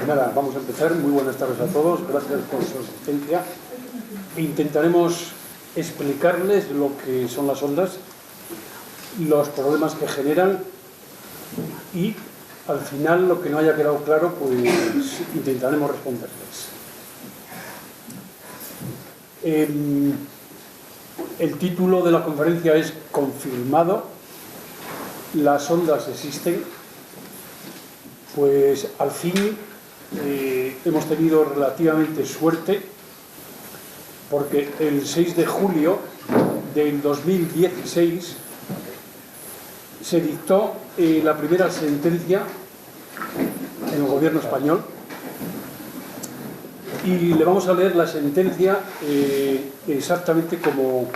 Nada, vamos a empezar. Muy buenas tardes a todos, gracias por su asistencia. Intentaremos explicarles lo que son las ondas, los problemas que generan y al final lo que no haya quedado claro, pues intentaremos responderles. El título de la conferencia es Confirmado, las ondas existen. Pues al fin hemos tenido relativamente suerte porque el 6 de julio del 2016 se dictó la primera sentencia en el gobierno español y le vamos a leer la sentencia exactamente como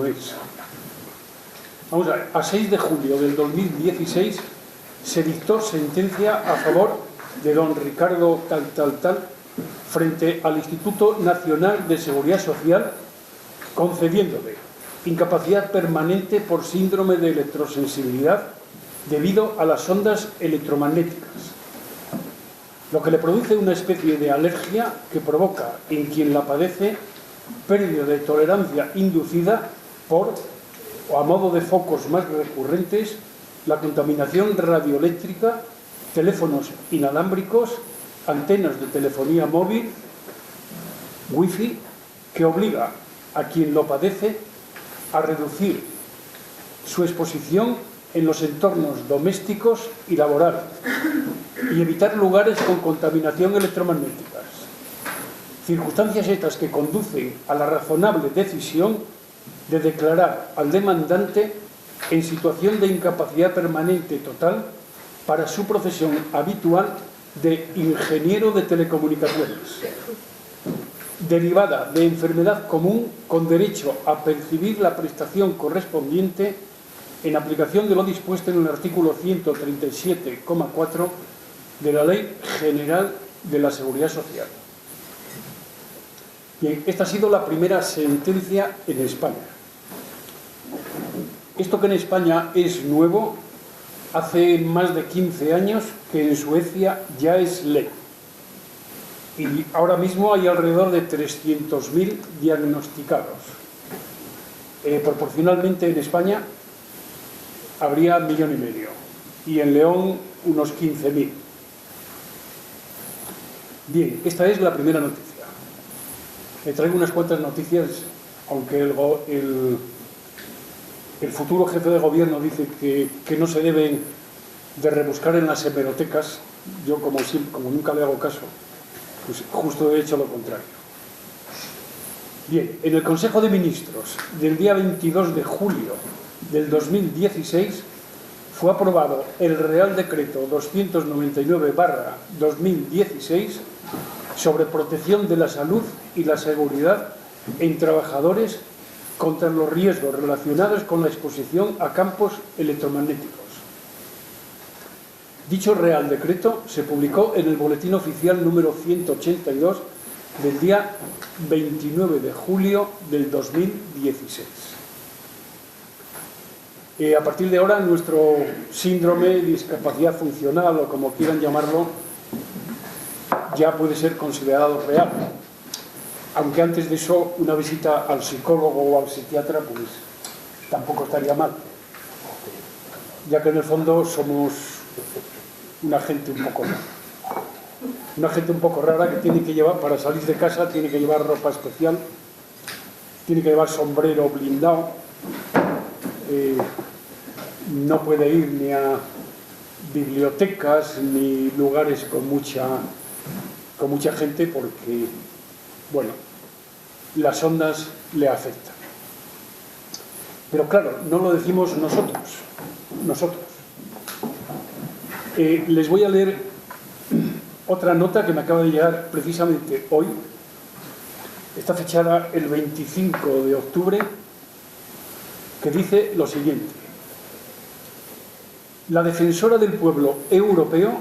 es. Vamos a ver, a 6 de julio del 2016 se dictó sentencia a favor de don Ricardo frente al Instituto Nacional de Seguridad Social, concediéndole incapacidad permanente por síndrome de electrosensibilidad debido a las ondas electromagnéticas, lo que le produce una especie de alergia que provoca en quien la padece pérdida de tolerancia inducida por, o a modo de focos más recurrentes, la contaminación radioeléctrica, teléfonos inalámbricos, antenas de telefonía móvil, wifi, que obliga a quien lo padece a reducir su exposición en los entornos domésticos y laborales y evitar lugares con contaminación electromagnética. Circunstancias estas que conducen a la razonable decisión de declarar al demandante en situación de incapacidad permanente total para su profesión habitual de ingeniero de telecomunicaciones, derivada de enfermedad común con derecho a percibir la prestación correspondiente en aplicación de lo dispuesto en el artículo 137,4 de la Ley General de la Seguridad Social. Bien, esta ha sido la primera sentencia en España. Esto que en España es nuevo, hace más de 15 años que en Suecia ya es ley. Y ahora mismo hay alrededor de 300.000 diagnosticados. Proporcionalmente en España habría 1,5 millones y en León unos 15.000. Bien, esta es la primera noticia. Le traigo unas cuantas noticias, aunque el futuro jefe de gobierno dice que no se deben de rebuscar en las hemerotecas. Yo, como nunca le hago caso, pues justo he hecho lo contrario. Bien, en el Consejo de Ministros del día 22 de julio del 2016 fue aprobado el Real Decreto 299/2016 sobre protección de la salud y la seguridad en trabajadores contra los riesgos relacionados con la exposición a campos electromagnéticos. Dicho Real Decreto se publicó en el Boletín Oficial número 182 del día 29 de julio del 2016. A partir de ahora, nuestro síndrome, discapacidad funcional o como quieran llamarlo, ya puede ser considerado real. Aunque antes de eso una visita al psicólogo o al psiquiatra pues tampoco estaría mal, ya que en el fondo somos una gente un poco rara que tiene que llevar, para salir de casa tiene que llevar ropa especial, tiene que llevar sombrero blindado, no puede ir ni a bibliotecas ni lugares con mucha gente porque, bueno, las ondas le afectan. Pero claro, no lo decimos nosotros. Les voy a leer otra nota que me acaba de llegar precisamente hoy. Está fechada el 25 de octubre, que dice lo siguiente. La Defensora del Pueblo Europeo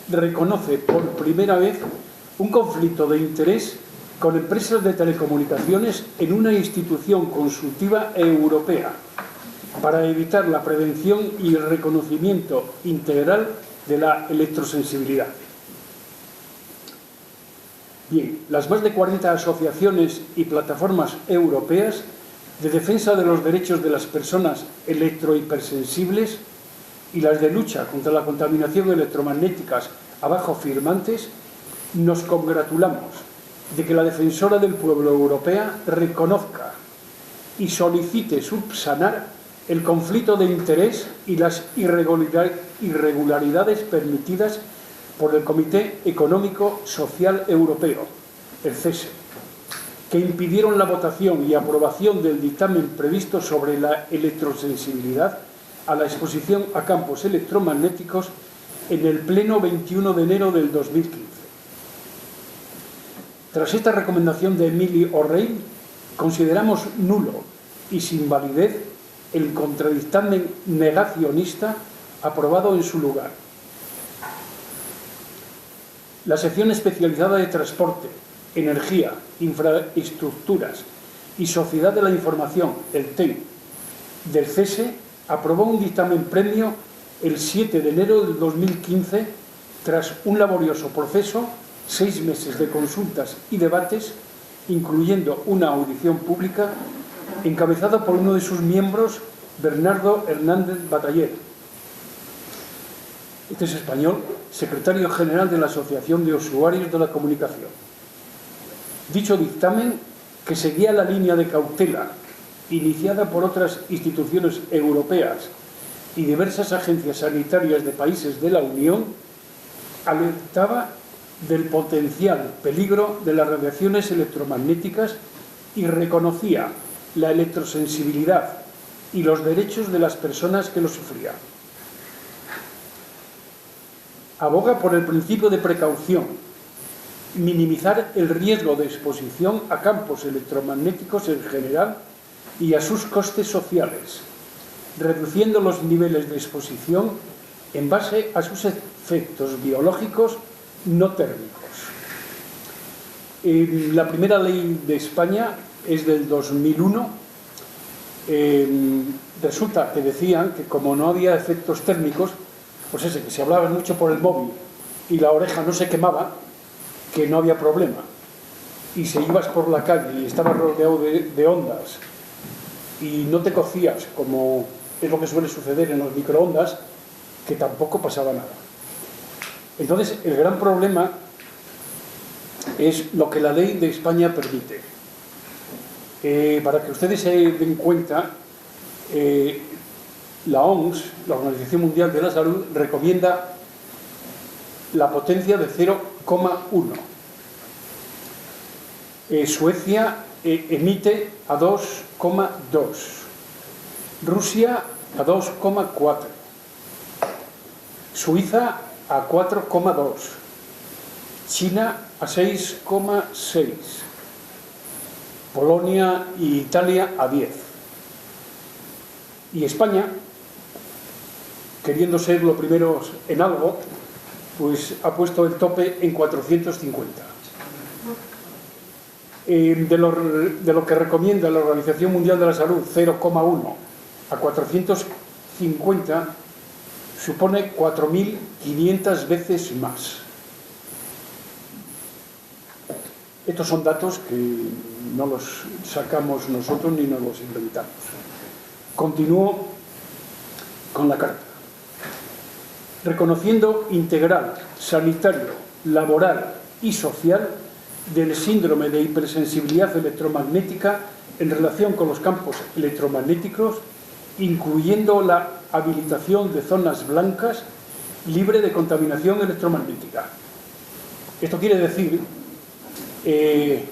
reconoce por primera vez un conflicto de interés con empresas de telecomunicaciones en una institución consultiva europea para evitar la prevención y el reconocimiento integral de la electrosensibilidad. Bien, las más de 40 asociaciones y plataformas europeas de defensa de los derechos de las personas electrohipersensibles y las de lucha contra la contaminación electromagnética abajo firmantes, nos congratulamos de que la defensora del pueblo europea reconozca y solicite subsanar el conflicto de interés y las irregularidades permitidas por el Comité Económico Social Europeo, el CESE, que impidieron la votación y aprobación del dictamen previsto sobre la electrosensibilidad a la exposición a campos electromagnéticos en el Pleno 21 de enero del 2015. Tras esta recomendación de Emily O'Reilly, consideramos nulo y sin validez el contradictamen negacionista aprobado en su lugar. La sección especializada de Transporte, Energía, Infraestructuras y Sociedad de la Información, el TEI, del CESE, aprobó un dictamen previo el 7 de enero del 2015 tras un laborioso proceso, 6 meses de consultas y debates, incluyendo una audición pública encabezada por uno de sus miembros, Bernardo Hernández Bataller. Este es español, secretario general de la Asociación de Usuarios de la Comunicación. Dicho dictamen, que seguía la línea de cautela iniciada por otras instituciones europeas y diversas agencias sanitarias de países de la Unión, alertaba del potencial peligro de las radiaciones electromagnéticas y reconocía la electrosensibilidad y los derechos de las personas que lo sufrían. Aboga por el principio de precaución, minimizar el riesgo de exposición a campos electromagnéticos en general y a sus costes sociales, reduciendo los niveles de exposición en base a sus efectos biológicos no térmicos. La primera ley de España es del 2001. Resulta que decían que como no había efectos térmicos, pues ese, que se hablaba mucho por el móvil y la oreja no se quemaba, que no había problema. Y si ibas por la calle y estabas rodeado de ondas y no te cocías, como es lo que suele suceder en los microondas, que tampoco pasaba nada. Entonces, el gran problema es lo que la ley de España permite. Para que ustedes se den cuenta, la OMS, la Organización Mundial de la Salud, recomienda la potencia de 0,1. Suecia emite a 2,2. Rusia a 2,4. Suiza a 4,2. China a 6,6. Polonia e Italia a 10. Y España, queriendo ser lo primero en algo, pues ha puesto el tope en 450. De lo que recomienda la Organización Mundial de la Salud, 0,1 a 450, supone 4.500 veces más. Estos son datos que no los sacamos nosotros ni nos los inventamos. Continúo con la carta. Reconociendo integral, sanitario, laboral y social del síndrome de hipersensibilidad electromagnética en relación con los campos electromagnéticos, incluyendo la habilitación de zonas blancas libre de contaminación electromagnética. Esto quiere decir que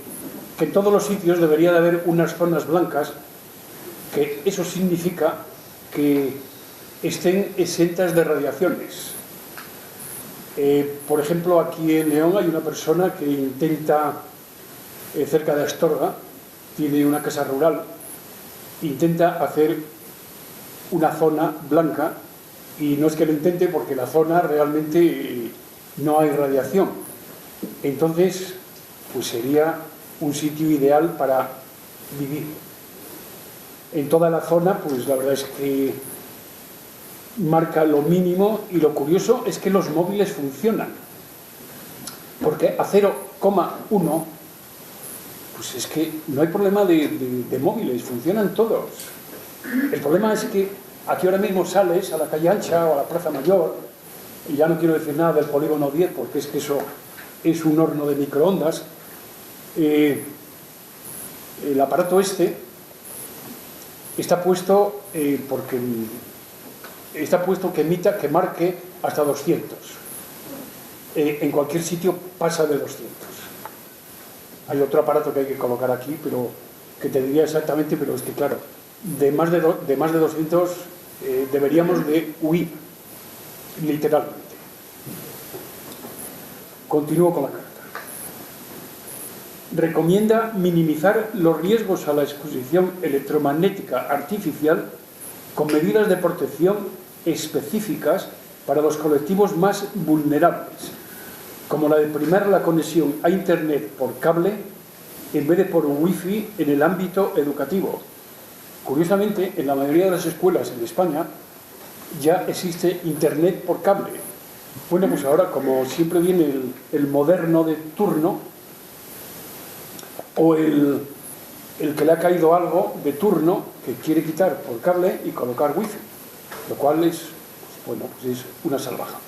en todos los sitios debería de haber unas zonas blancas, que eso significa que estén exentas de radiaciones. Por ejemplo, aquí en León hay una persona que intenta, cerca de Astorga, tiene una casa rural, intenta hacer una zona blanca, y no es que lo intente porque la zona realmente no hay radiación. Entonces, pues sería un sitio ideal para vivir. en toda la zona, pues la verdad es que marca lo mínimo, y lo curioso es que los móviles funcionan, porque a 0,1 pues es que no hay problema de móviles, funcionan todos. El problema es que aquí ahora mismo sales a la calle Ancha o a la Plaza Mayor, y ya no quiero decir nada del polígono 10 porque es que eso es un horno de microondas. El aparato este está puesto porque está puesto que emita, que marque hasta 200. En cualquier sitio pasa de 200. Hay otro aparato que hay que colocar aquí, pero que te diría exactamente, pero es que claro, de más de 200 deberíamos de huir, literalmente. Continúo con la carta. Recomienda minimizar los riesgos a la exposición electromagnética artificial con medidas de protección específicas para los colectivos más vulnerables, como la de primar la conexión a Internet por cable en vez de por wifi en el ámbito educativo. Curiosamente, en la mayoría de las escuelas en España ya existe Internet por cable. Bueno, pues ahora, como siempre viene el moderno de turno, o el que le ha caído algo de turno que quiere quitar por cable y colocar wifi, lo cual es, bueno, pues es una salvajada.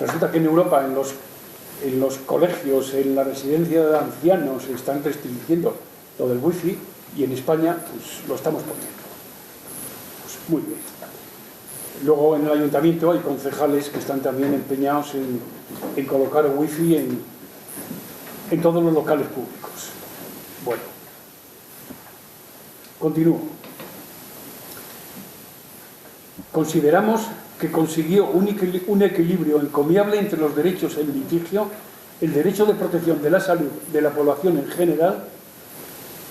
Resulta que en Europa, en los colegios, en la residencia de ancianos, están restringiendo lo del wifi, y en España pues lo estamos poniendo. Pues muy bien. Luego en el ayuntamiento hay concejales que están también empeñados en colocar wifi en todos los locales públicos. Bueno, continúo. Consideramos que consiguió un equilibrio encomiable entre los derechos en litigio, el derecho de protección de la salud de la población en general,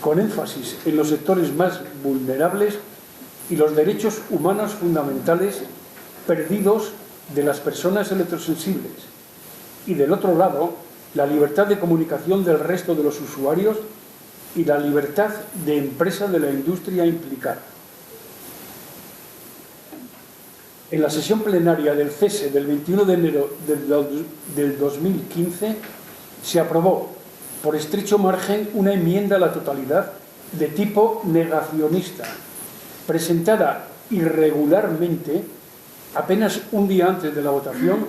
con énfasis en los sectores más vulnerables, y los derechos humanos fundamentales perdidos de las personas electrosensibles, y del otro lado, la libertad de comunicación del resto de los usuarios y la libertad de empresa de la industria implicada. En la sesión plenaria del CESE del 21 de enero del 2015 se aprobó por estrecho margen una enmienda a la totalidad de tipo negacionista, presentada irregularmente apenas un día antes de la votación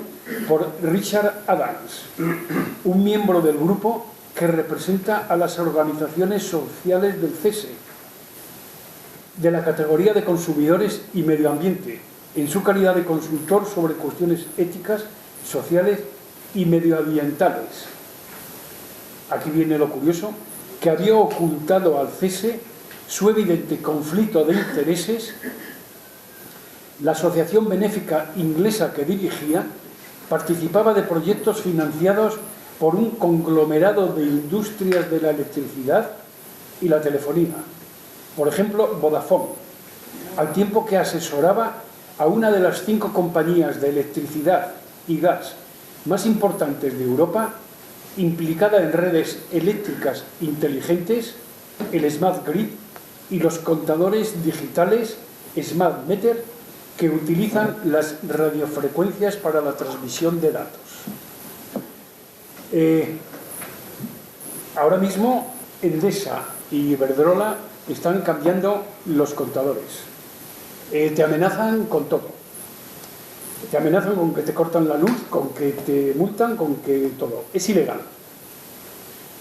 por Richard Adams, un miembro del grupo que representa a las organizaciones sociales del CESE, de la categoría de consumidores y medio ambiente, en su calidad de consultor sobre cuestiones éticas, sociales y medioambientales. Aquí viene lo curioso, que había ocultado al CESE su evidente conflicto de intereses. La asociación benéfica inglesa que dirigía participaba de proyectos financiados por un conglomerado de industrias de la electricidad y la telefonía, por ejemplo Vodafone, al tiempo que asesoraba a una de las 5 compañías de electricidad y gas más importantes de Europa, implicada en redes eléctricas inteligentes, el Smart Grid y los contadores digitales Smart Meter, que utilizan las radiofrecuencias para la transmisión de datos. Ahora mismo Endesa y Iberdrola están cambiando los contadores. Te amenazan con todo. Te amenazan con que te cortan la luz, con que te multan, con que todo. Es ilegal.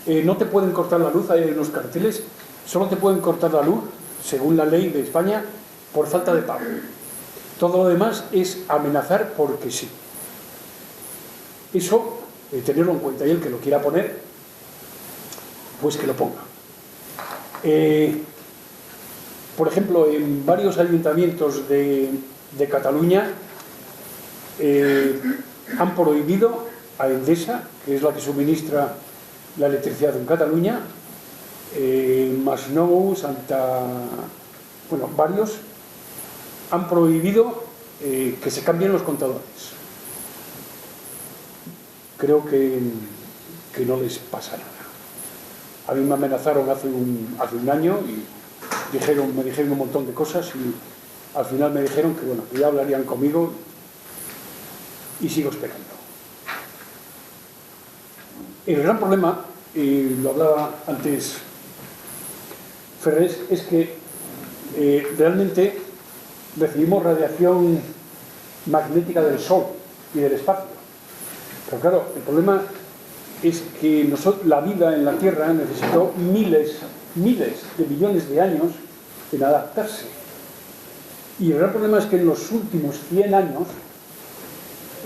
No te pueden cortar la luz, hay unos carteles, solo te pueden cortar la luz, según la ley de España, por falta de pago. Todo lo demás es amenazar porque sí. Eso, tenerlo en cuenta, y el que lo quiera poner, pues que lo ponga. Por ejemplo, en varios ayuntamientos de Cataluña han prohibido a Endesa, que es la que suministra la electricidad en Cataluña, Masnou, bueno, varios han prohibido que se cambien los contadores. Creo que no les pasa nada. A mí me amenazaron hace un año y me dijeron un montón de cosas y al final me dijeron que, bueno, que ya hablarían conmigo y sigo esperando. El gran problema, y lo hablaba antes Ferrés, es que realmente recibimos radiación magnética del Sol y del espacio. Pero claro, el problema es que la vida en la Tierra necesitó miles de millones de años en adaptarse. Y el gran problema es que en los últimos 100 años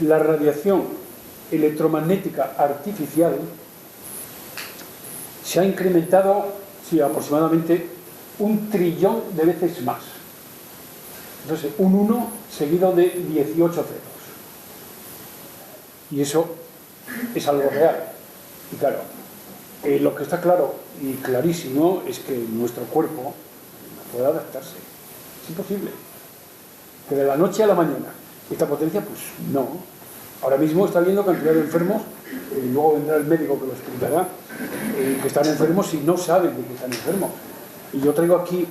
la radiación electromagnética artificial se ha incrementado, sí, aproximadamente 1 trillón de veces más. Entonces, un 1 seguido de 18 ceros. Y eso es algo real. Y claro, lo que está claro y clarísimo es que nuestro cuerpo no puede adaptarse. Es imposible. Que de la noche a la mañana esta potencia, pues no. Ahora mismo está habiendo cantidad de enfermos, luego vendrá el médico que lo explicará, que están enfermos y no saben de que están enfermos. Y yo traigo aquí,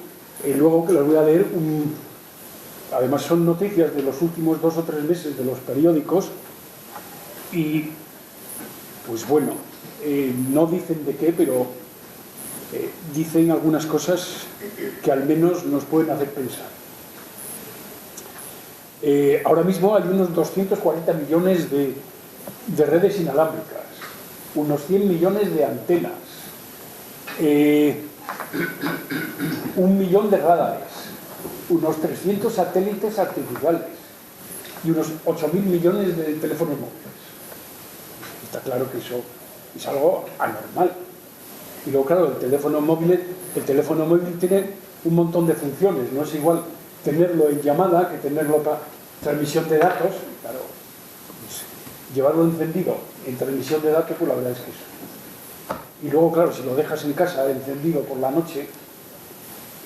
luego que les voy a leer, además son noticias de los últimos 2 o 3 meses de los periódicos y, pues bueno, no dicen de qué, pero dicen algunas cosas que al menos nos pueden hacer pensar. Ahora mismo hay unos 240 millones de redes inalámbricas, unos 100 millones de antenas, 1 millón de radares, unos 300 satélites artificiales y unos 8.000 millones de teléfonos móviles. Está claro que eso es algo anormal. Y luego, claro, el teléfono móvil tiene un montón de funciones. No es igual tenerlo en llamada que tenerlo para transmisión de datos. Claro, pues, llevarlo encendido en transmisión de datos, pues la verdad es que eso. Y luego, claro, si lo dejas en casa encendido por la noche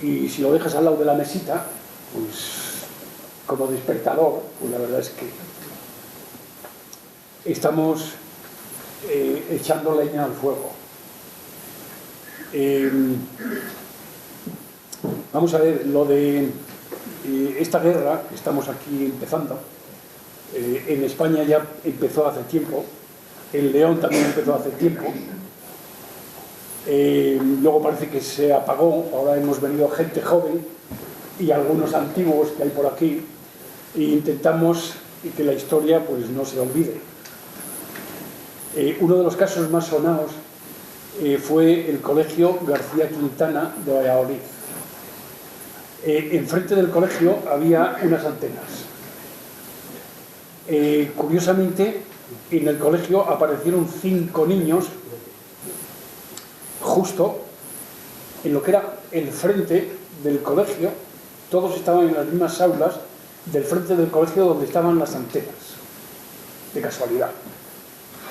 y si lo dejas al lado de la mesita, pues como despertador, pues la verdad es que estamos echando leña al fuego. Vamos a ver, lo de esta guerra que estamos aquí empezando, en España ya empezó hace tiempo, en León también empezó hace tiempo, luego parece que se apagó, ahora hemos venido gente joven y algunos antiguos que hay por aquí e intentamos que la historia pues no se olvide. Uno de los casos más sonados fue el Colegio García Quintana de Valladolid. Enfrente del colegio había unas antenas. Curiosamente, en el colegio aparecieron 5 niños justo en lo que era el frente del colegio. Todos estaban en las mismas aulas del frente del colegio donde estaban las antenas, de casualidad.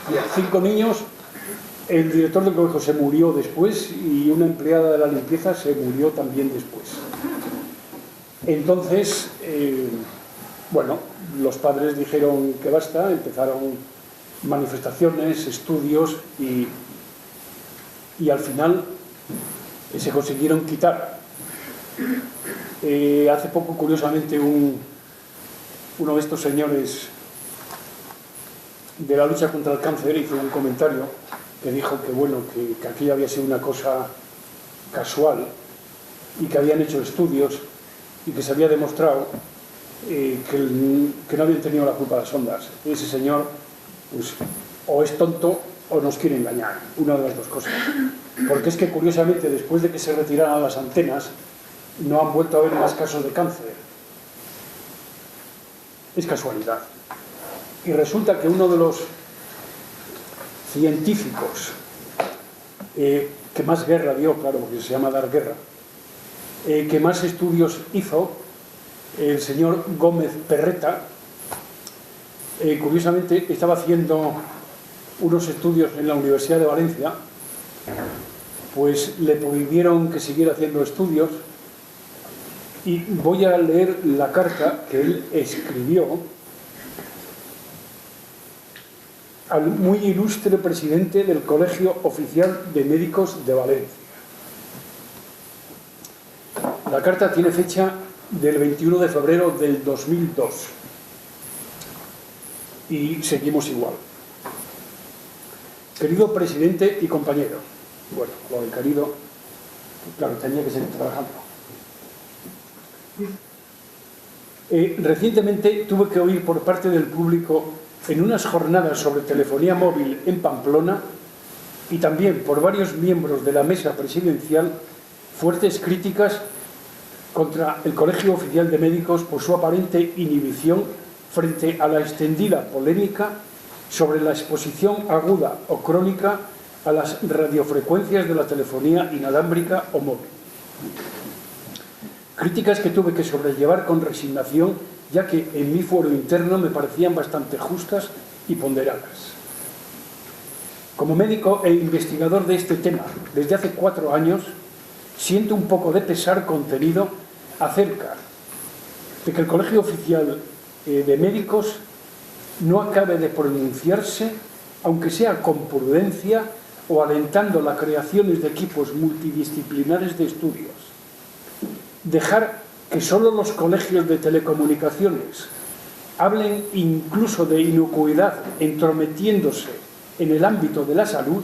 Y 5 niños, el director del colegio se murió después y una empleada de la limpieza se murió también después. Entonces, bueno, los padres dijeron que basta, empezaron manifestaciones, estudios y al final se consiguieron quitar. Hace poco, curiosamente, uno de estos señores de la lucha contra el cáncer hizo un comentario que dijo que, bueno, que aquello había sido una cosa casual y que habían hecho estudios y que se había demostrado que no habían tenido la culpa las ondas. Ese señor, pues, o es tonto o nos quiere engañar, una de las dos cosas. Porque es que, curiosamente, después de que se retiraran las antenas, no han vuelto a haber más casos de cáncer. Es casualidad. Y resulta que uno de los científicos que más guerra dio, claro, porque se llama dar guerra, que más estudios hizo, el señor Gómez Perreta, curiosamente estaba haciendo unos estudios en la Universidad de Valencia, pues le prohibieron que siguiera haciendo estudios y voy a leer la carta que él escribió al muy ilustre presidente del Colegio Oficial de Médicos de Valencia. La carta tiene fecha del 21 de febrero del 2002 y seguimos igual. Querido presidente y compañeros, bueno, lo de querido, claro, tenía que seguir trabajando. Recientemente tuve que oír por parte del público en unas jornadas sobre telefonía móvil en Pamplona y también por varios miembros de la mesa presidencial fuertes críticas contra el Colegio Oficial de Médicos por su aparente inhibición frente a la extendida polémica sobre la exposición aguda o crónica a las radiofrecuencias de la telefonía inalámbrica o móvil. Críticas que tuve que sobrellevar con resignación, ya que en mi fuero interno me parecían bastante justas y ponderadas. Como médico e investigador de este tema desde hace 4 años, siento un poco de pesar contenido acerca de que el Colegio Oficial de Médicos no acabe de pronunciarse, aunque sea con prudencia o alentando la creación de equipos multidisciplinares de estudios. Dejar que solo los colegios de telecomunicaciones hablen incluso de inocuidad entrometiéndose en el ámbito de la salud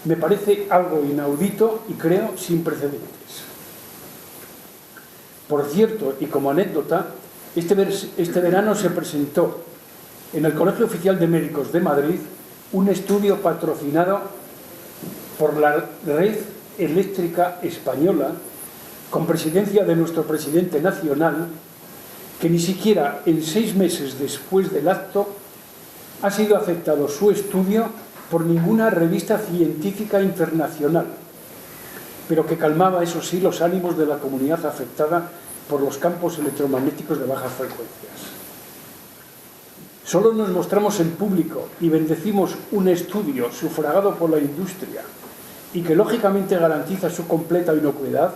me parece algo inaudito y creo sin precedentes. Por cierto, y como anécdota, este verano se presentó en el Colegio Oficial de Médicos de Madrid un estudio patrocinado por la Red Eléctrica Española, con presidencia de nuestro presidente nacional, que ni siquiera en 6 meses después del acto ha sido aceptado su estudio por ninguna revista científica internacional, pero que calmaba, eso sí, los ánimos de la comunidad afectada por los campos electromagnéticos de bajas frecuencias. Solo nos mostramos en público y bendecimos un estudio sufragado por la industria y que lógicamente garantiza su completa inocuidad.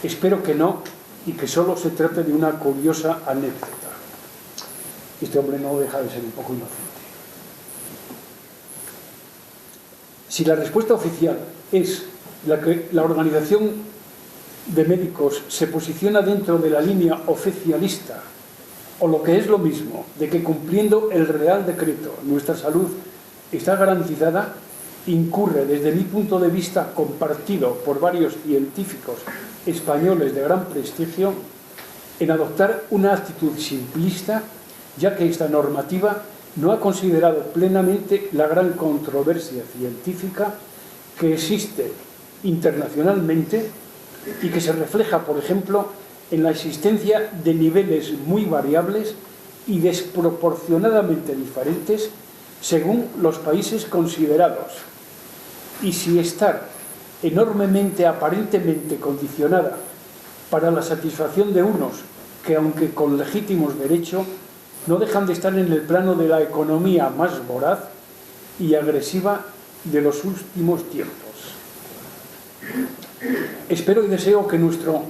Espero que no, y que solo se trate de una curiosa anécdota. Este hombre no deja de ser un poco inocente. Si la respuesta oficial es la que la Organización de Médicos se posiciona dentro de la línea oficialista, o lo que es lo mismo, de que cumpliendo el Real Decreto nuestra salud está garantizada, incurre desde mi punto de vista compartido por varios científicos españoles de gran prestigio en adoptar una actitud simplista, ya que esta normativa no ha considerado plenamente la gran controversia científica que existe internacionalmente y que se refleja, por ejemplo, en la existencia de niveles muy variables y desproporcionadamente diferentes según los países considerados, y si estar enormemente aparentemente condicionada para la satisfacción de unos que, aunque con legítimos derechos, no dejan de estar en el plano de la economía más voraz y agresiva de los últimos tiempos. Espero y deseo que nuestro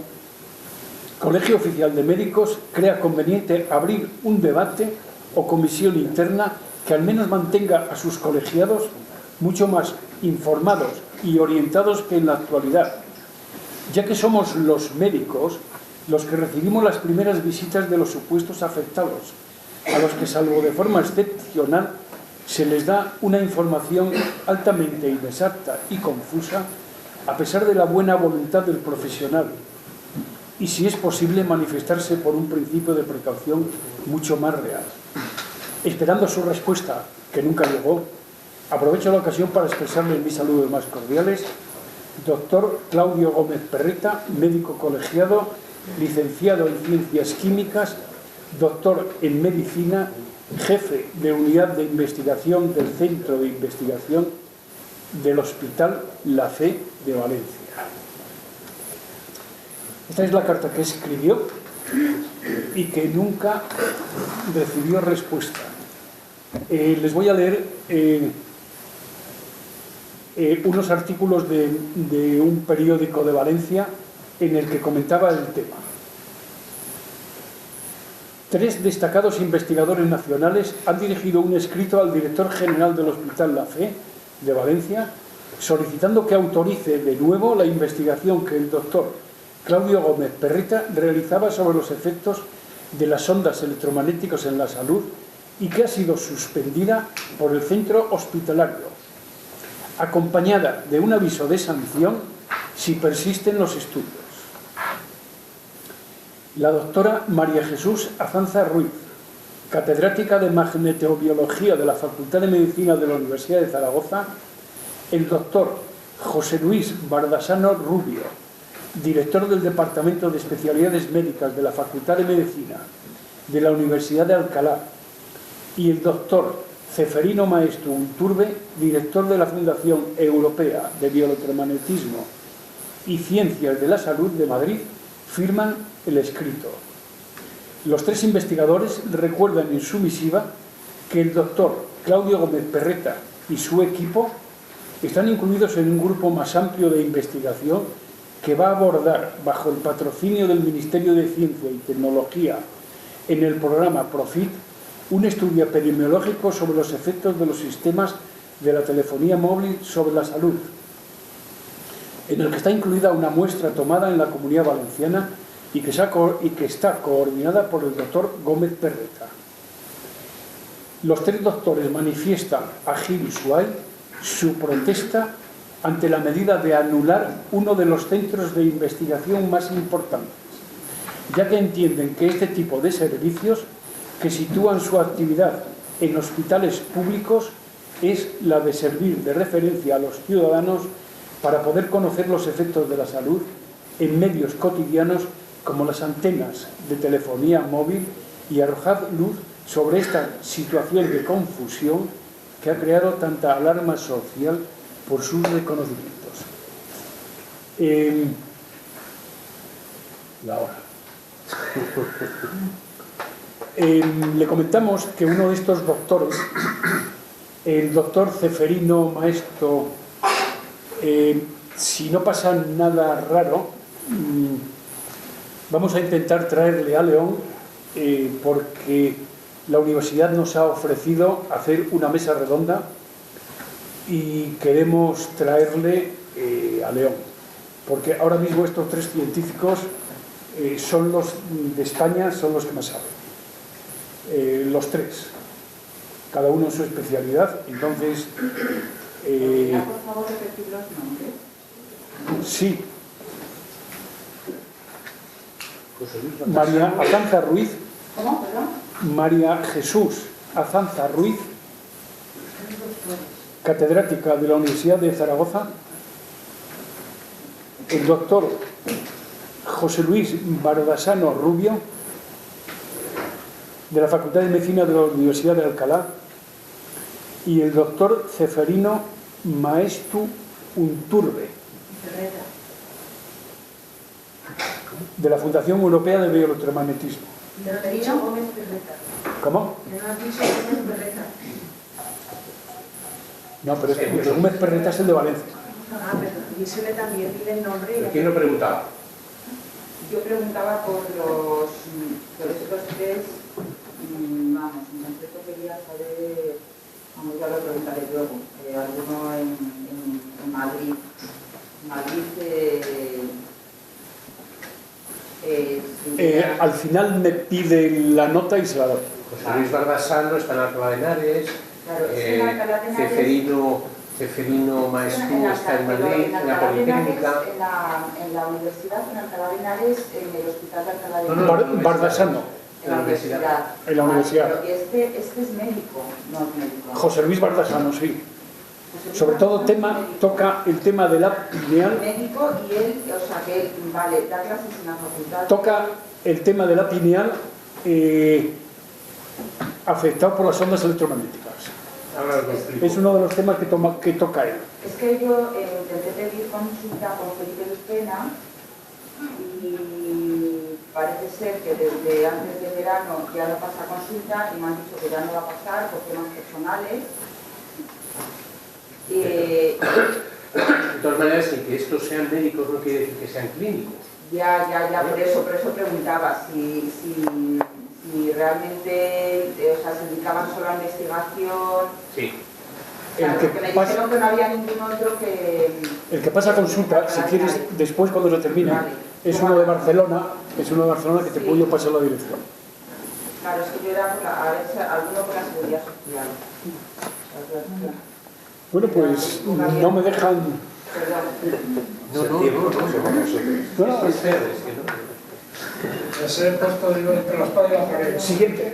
Colegio Oficial de Médicos crea conveniente abrir un debate o comisión interna que al menos mantenga a sus colegiados mucho más informados y orientados que en la actualidad, ya que somos los médicos los que recibimos las primeras visitas de los supuestos afectados, a los que, salvo de forma excepcional, se les da una información altamente inexacta y confusa, a pesar de la buena voluntad del profesional, y si es posible manifestarse por un principio de precaución mucho más real. Esperando su respuesta, que nunca llegó, aprovecho la ocasión para expresarle mis saludos más cordiales. Doctor Claudio Gómez Perreta, médico colegiado, licenciado en Ciencias Químicas, doctor en Medicina, jefe de Unidad de Investigación del Centro de Investigación del Hospital La Fe de Valencia. Esta es la carta que escribió y que nunca recibió respuesta. Les voy a leer unos artículos de un periódico de Valencia en el que comentaba el tema. 3 destacados investigadores nacionales han dirigido un escrito al director general del Hospital La Fe de Valencia solicitando que autorice de nuevo la investigación que el doctor Claudio Gómez Perreta realizaba sobre los efectos de las ondas electromagnéticas en la salud y que ha sido suspendida por el centro hospitalario, acompañada de un aviso de sanción si persisten los estudios. La doctora María Jesús Azanza Ruiz, catedrática de Magnetobiología de la Facultad de Medicina de la Universidad de Zaragoza, el doctor José Luis Bardasano Rubio, director del Departamento de Especialidades Médicas de la Facultad de Medicina de la Universidad de Alcalá, y el doctor Ceferino Maestro Unturbe, director de la Fundación Europea de Bioelectromagnetismo y Ciencias de la Salud de Madrid, firman el escrito. Los tres investigadores recuerdan en su misiva que el doctor Claudio Gómez Perreta y su equipo están incluidos en un grupo más amplio de investigación que va a abordar, bajo el patrocinio del Ministerio de Ciencia y Tecnología en el programa PROFIT, un estudio epidemiológico sobre los efectos de los sistemas de la telefonía móvil sobre la salud, en el que está incluida una muestra tomada en la Comunidad Valenciana y que está coordinada por el doctor Gómez Perreta. Los tres doctores manifiestan a Gil y Suay su protesta ante la medida de anular uno de los centros de investigación más importantes, ya que entienden que este tipo de servicios que sitúan su actividad en hospitales públicos es la de servir de referencia a los ciudadanos para poder conocer los efectos de la salud en medios cotidianos como las antenas de telefonía móvil y arrojar luz sobre esta situación de confusión que ha creado tanta alarma social por sus reconocimientos. La hora. Le comentamos que uno de estos doctores, el doctor Ceferino Maestro, si no pasa nada raro, vamos a intentar traerle a León porque la universidad nos ha ofrecido hacer una mesa redonda y queremos traerle a León, porque ahora mismo estos tres científicos son los de España, son los que más saben, los tres, cada uno en su especialidad. Entonces, ¿podría por favor repetir los nombres? Sí. María Azanza Ruiz. ¿Cómo? ¿Perdón? María Jesús Azanza Ruiz, catedrática de la Universidad de Zaragoza. El doctor José Luis Bardasano Rubio, de la Facultad de Medicina de la Universidad de Alcalá. Y el doctor Ceferino Maestu Unturbe, de la Fundación Europea de Bioelectromagnetismo. ¿Cómo? No, pero es que Gómez Perreta es el de Valencia. Ah, pero dísele también, dile el nombre. ¿Pero quién lo preguntaba? Yo preguntaba por estos tres, vamos, en concreto quería saber, vamos, ya lo preguntaré luego, alguno en Madrid. Al final me pide la nota y se la doy. José Luis Bardasano está en Alcalá de Henares, claro, Ceferino Maestú está en Madrid, en la Politécnica. En la universidad, en Alcalá de Henares, en el hospital de Alcalá de Henares. Bardasano. En la universidad. En la universidad. Pero este es médico, no es médico. José Luis Bardasano, sí. Sobre todo toca el tema de la pineal. Médico y él, o sea que él, vale, da clases en la facultad. Toca el tema de la pineal afectado por las ondas electromagnéticas. Es uno de los temas que toca él. Es que yo intenté pedir consulta con Felipe Lucena y parece ser que desde antes de verano ya no pasa consulta y me han dicho que ya no va a pasar por temas personales. De todas maneras, el que estos sean médicos no quiere decir que sean clínicos. Ya, por eso preguntaba si realmente se dedicaban solo a investigación. Sí. Claro, porque me dijeron que no había ningún otro que... El que pasa consulta, si quieres, después cuando lo termine, vale. es uno de Barcelona, que te Sí. puedo pasar la dirección. Claro, es que yo era a ver si alguno con la seguridad social. Bueno, pues no me dejan... Perdón. Bueno, Es ser, es que no. Se he puesto entre la espada y la pared. siguiente.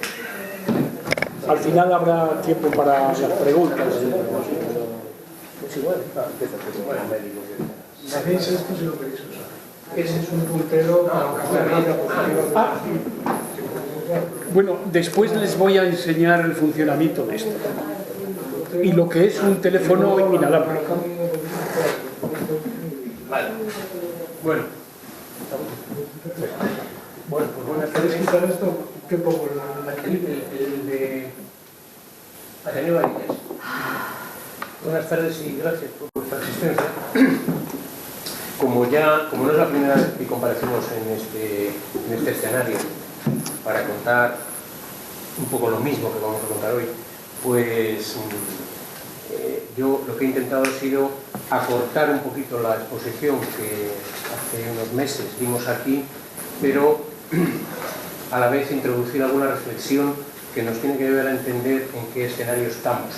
Al final habrá tiempo para las preguntas. Es igual, bueno, médico que... Hacéis esto si lo queréis usar. Ese es un puntero para cambiar la diapositiva. Ah, bueno, después les voy a enseñar el funcionamiento de esto y lo que es un teléfono inalámbrico. Vale. Bueno. Bueno, pues buenas ¿Queréis tardes. quitar esto? ¿Qué pongo? El de Ateneo Varillas. Buenas tardes y gracias por vuestra asistencia. Como no es la primera vez que comparecemos en este escenario para contar un poco lo mismo que vamos a contar hoy, pues yo lo que he intentado ha sido acortar un poquito la exposición que hace unos meses dimos aquí, pero a la vez introducir alguna reflexión que nos tiene que ayudar a entender en qué escenario estamos.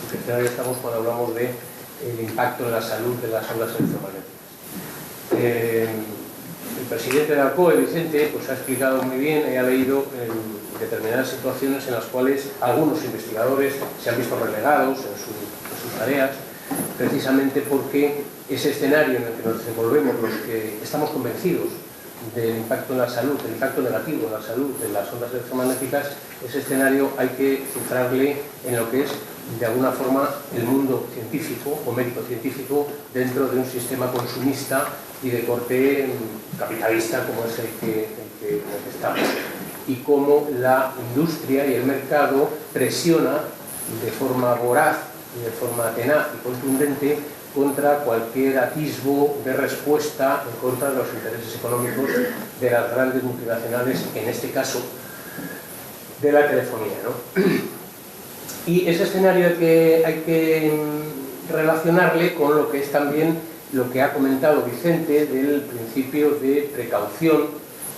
En qué escenario estamos cuando hablamos del impacto en la salud de las ondas electromagnéticas. El presidente de la COE, Vicente, pues ha explicado muy bien, ha leído determinadas situaciones en las cuales algunos investigadores se han visto relegados en sus tareas, precisamente porque ese escenario en el que nos desenvolvemos, los que estamos convencidos del impacto en la salud, del impacto negativo en la salud de las ondas electromagnéticas, ese escenario hay que centrarle en lo que es, de alguna forma, el mundo científico o médico-científico dentro de un sistema consumista y de corte capitalista como es el que estamos. Y cómo la industria y el mercado presiona de forma voraz y de forma tenaz y contundente contra cualquier atisbo de respuesta en contra de los intereses económicos de las grandes multinacionales, en este caso de la telefonía, ¿no? Y ese escenario hay que relacionarle con lo que es también lo que ha comentado Vicente del principio de precaución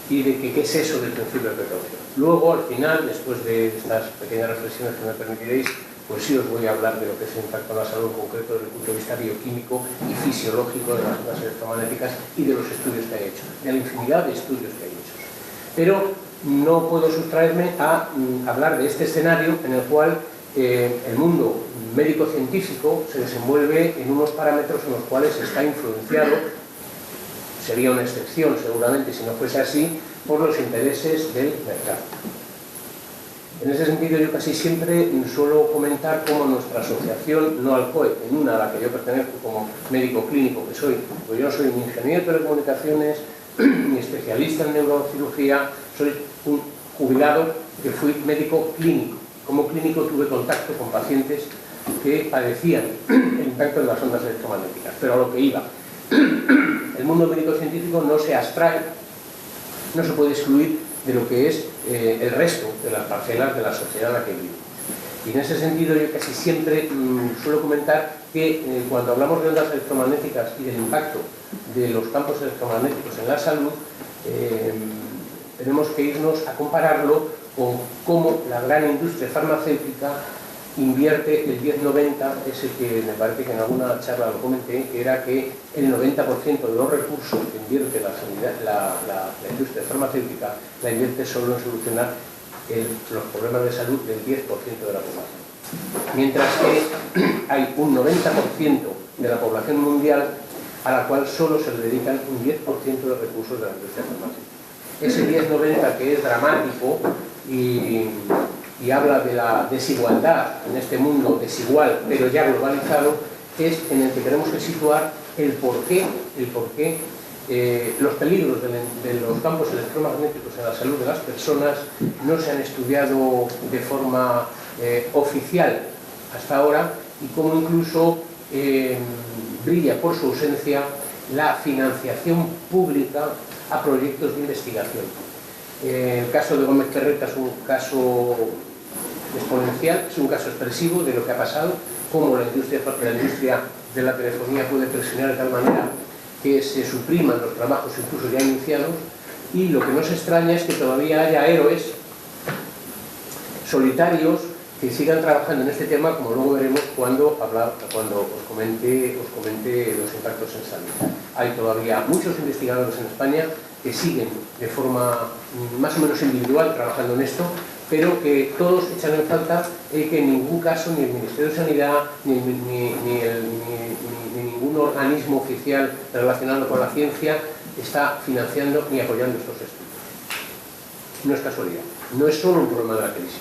y de qué es eso del principio de precaución. Luego, al final, después de estas pequeñas reflexiones que me permitiréis, pues sí os voy a hablar de lo que es el impacto en la salud en concreto desde el punto de vista bioquímico y fisiológico de las ondas electromagnéticas y de los estudios que hay hechos, de la infinidad de estudios que hay hechos. Pero no puedo sustraerme a hablar de este escenario en el cual el mundo médico-científico se desenvuelve en unos parámetros en los cuales está influenciado, sería una excepción seguramente si no fuese así, por los intereses del mercado. En ese sentido, yo casi siempre suelo comentar cómo nuestra asociación, no Alcoe, en una a la que yo pertenezco como médico clínico que soy, pues yo no soy ni ingeniero de telecomunicaciones, ni especialista en neurocirugía, soy un jubilado que fui médico clínico. Como clínico tuve contacto con pacientes que padecían el impacto de las ondas electromagnéticas, pero a lo que iba. El mundo médico-científico no se abstrae, no se puede excluir de lo que es el resto de las parcelas de la sociedad en la que vivimos. Y en ese sentido yo casi siempre suelo comentar que cuando hablamos de ondas electromagnéticas y del impacto de los campos electromagnéticos en la salud, tenemos que irnos a compararlo con cómo la gran industria farmacéutica invierte el 10-90, ese que me parece que en alguna charla lo comenté, que era que el 90% de los recursos que invierte la industria farmacéutica la invierte solo en solucionar los problemas de salud del 10% de la población. Mientras que hay un 90% de la población mundial a la cual solo se le dedican un 10% de recursos de la industria farmacéutica. Ese 10-90 que es dramático y habla de la desigualdad en este mundo desigual, pero ya globalizado, es en el que tenemos que situar el porqué los peligros de los campos electromagnéticos en la salud de las personas no se han estudiado de forma oficial hasta ahora y cómo incluso brilla por su ausencia la financiación pública a proyectos de investigación. El caso de Gómez Ferreta es un caso exponencial, es un caso expresivo de lo que ha pasado, cómo la industria de la telefonía puede presionar de tal manera que se supriman los trabajos incluso ya iniciados, y lo que nos extraña es que todavía haya héroes solitarios que sigan trabajando en este tema, como luego veremos cuando os comente los impactos en salud. Hay todavía muchos investigadores en España que siguen de forma más o menos individual trabajando en esto, pero que todos echan en falta que en ningún caso ni el Ministerio de Sanidad ni ningún organismo oficial relacionado con la ciencia está financiando ni apoyando estos estudios. No es casualidad, no es solo un problema de la crisis.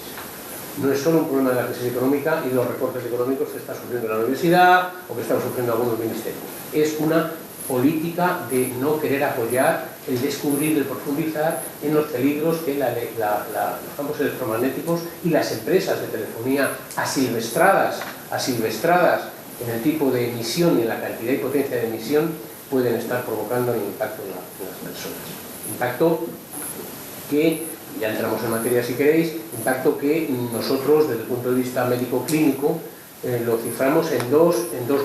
No es solo un problema de la crisis económica y los recortes económicos que está sufriendo la universidad o que están sufriendo algunos ministerios. Es una política de no querer apoyar el descubrir, el profundizar en los peligros que los campos electromagnéticos y las empresas de telefonía asilvestradas en el tipo de emisión y en la cantidad y potencia de emisión pueden estar provocando el impacto en las personas. Impacto que, ya entramos en materia si queréis, impacto que nosotros desde el punto de vista médico-clínico lo ciframos en dos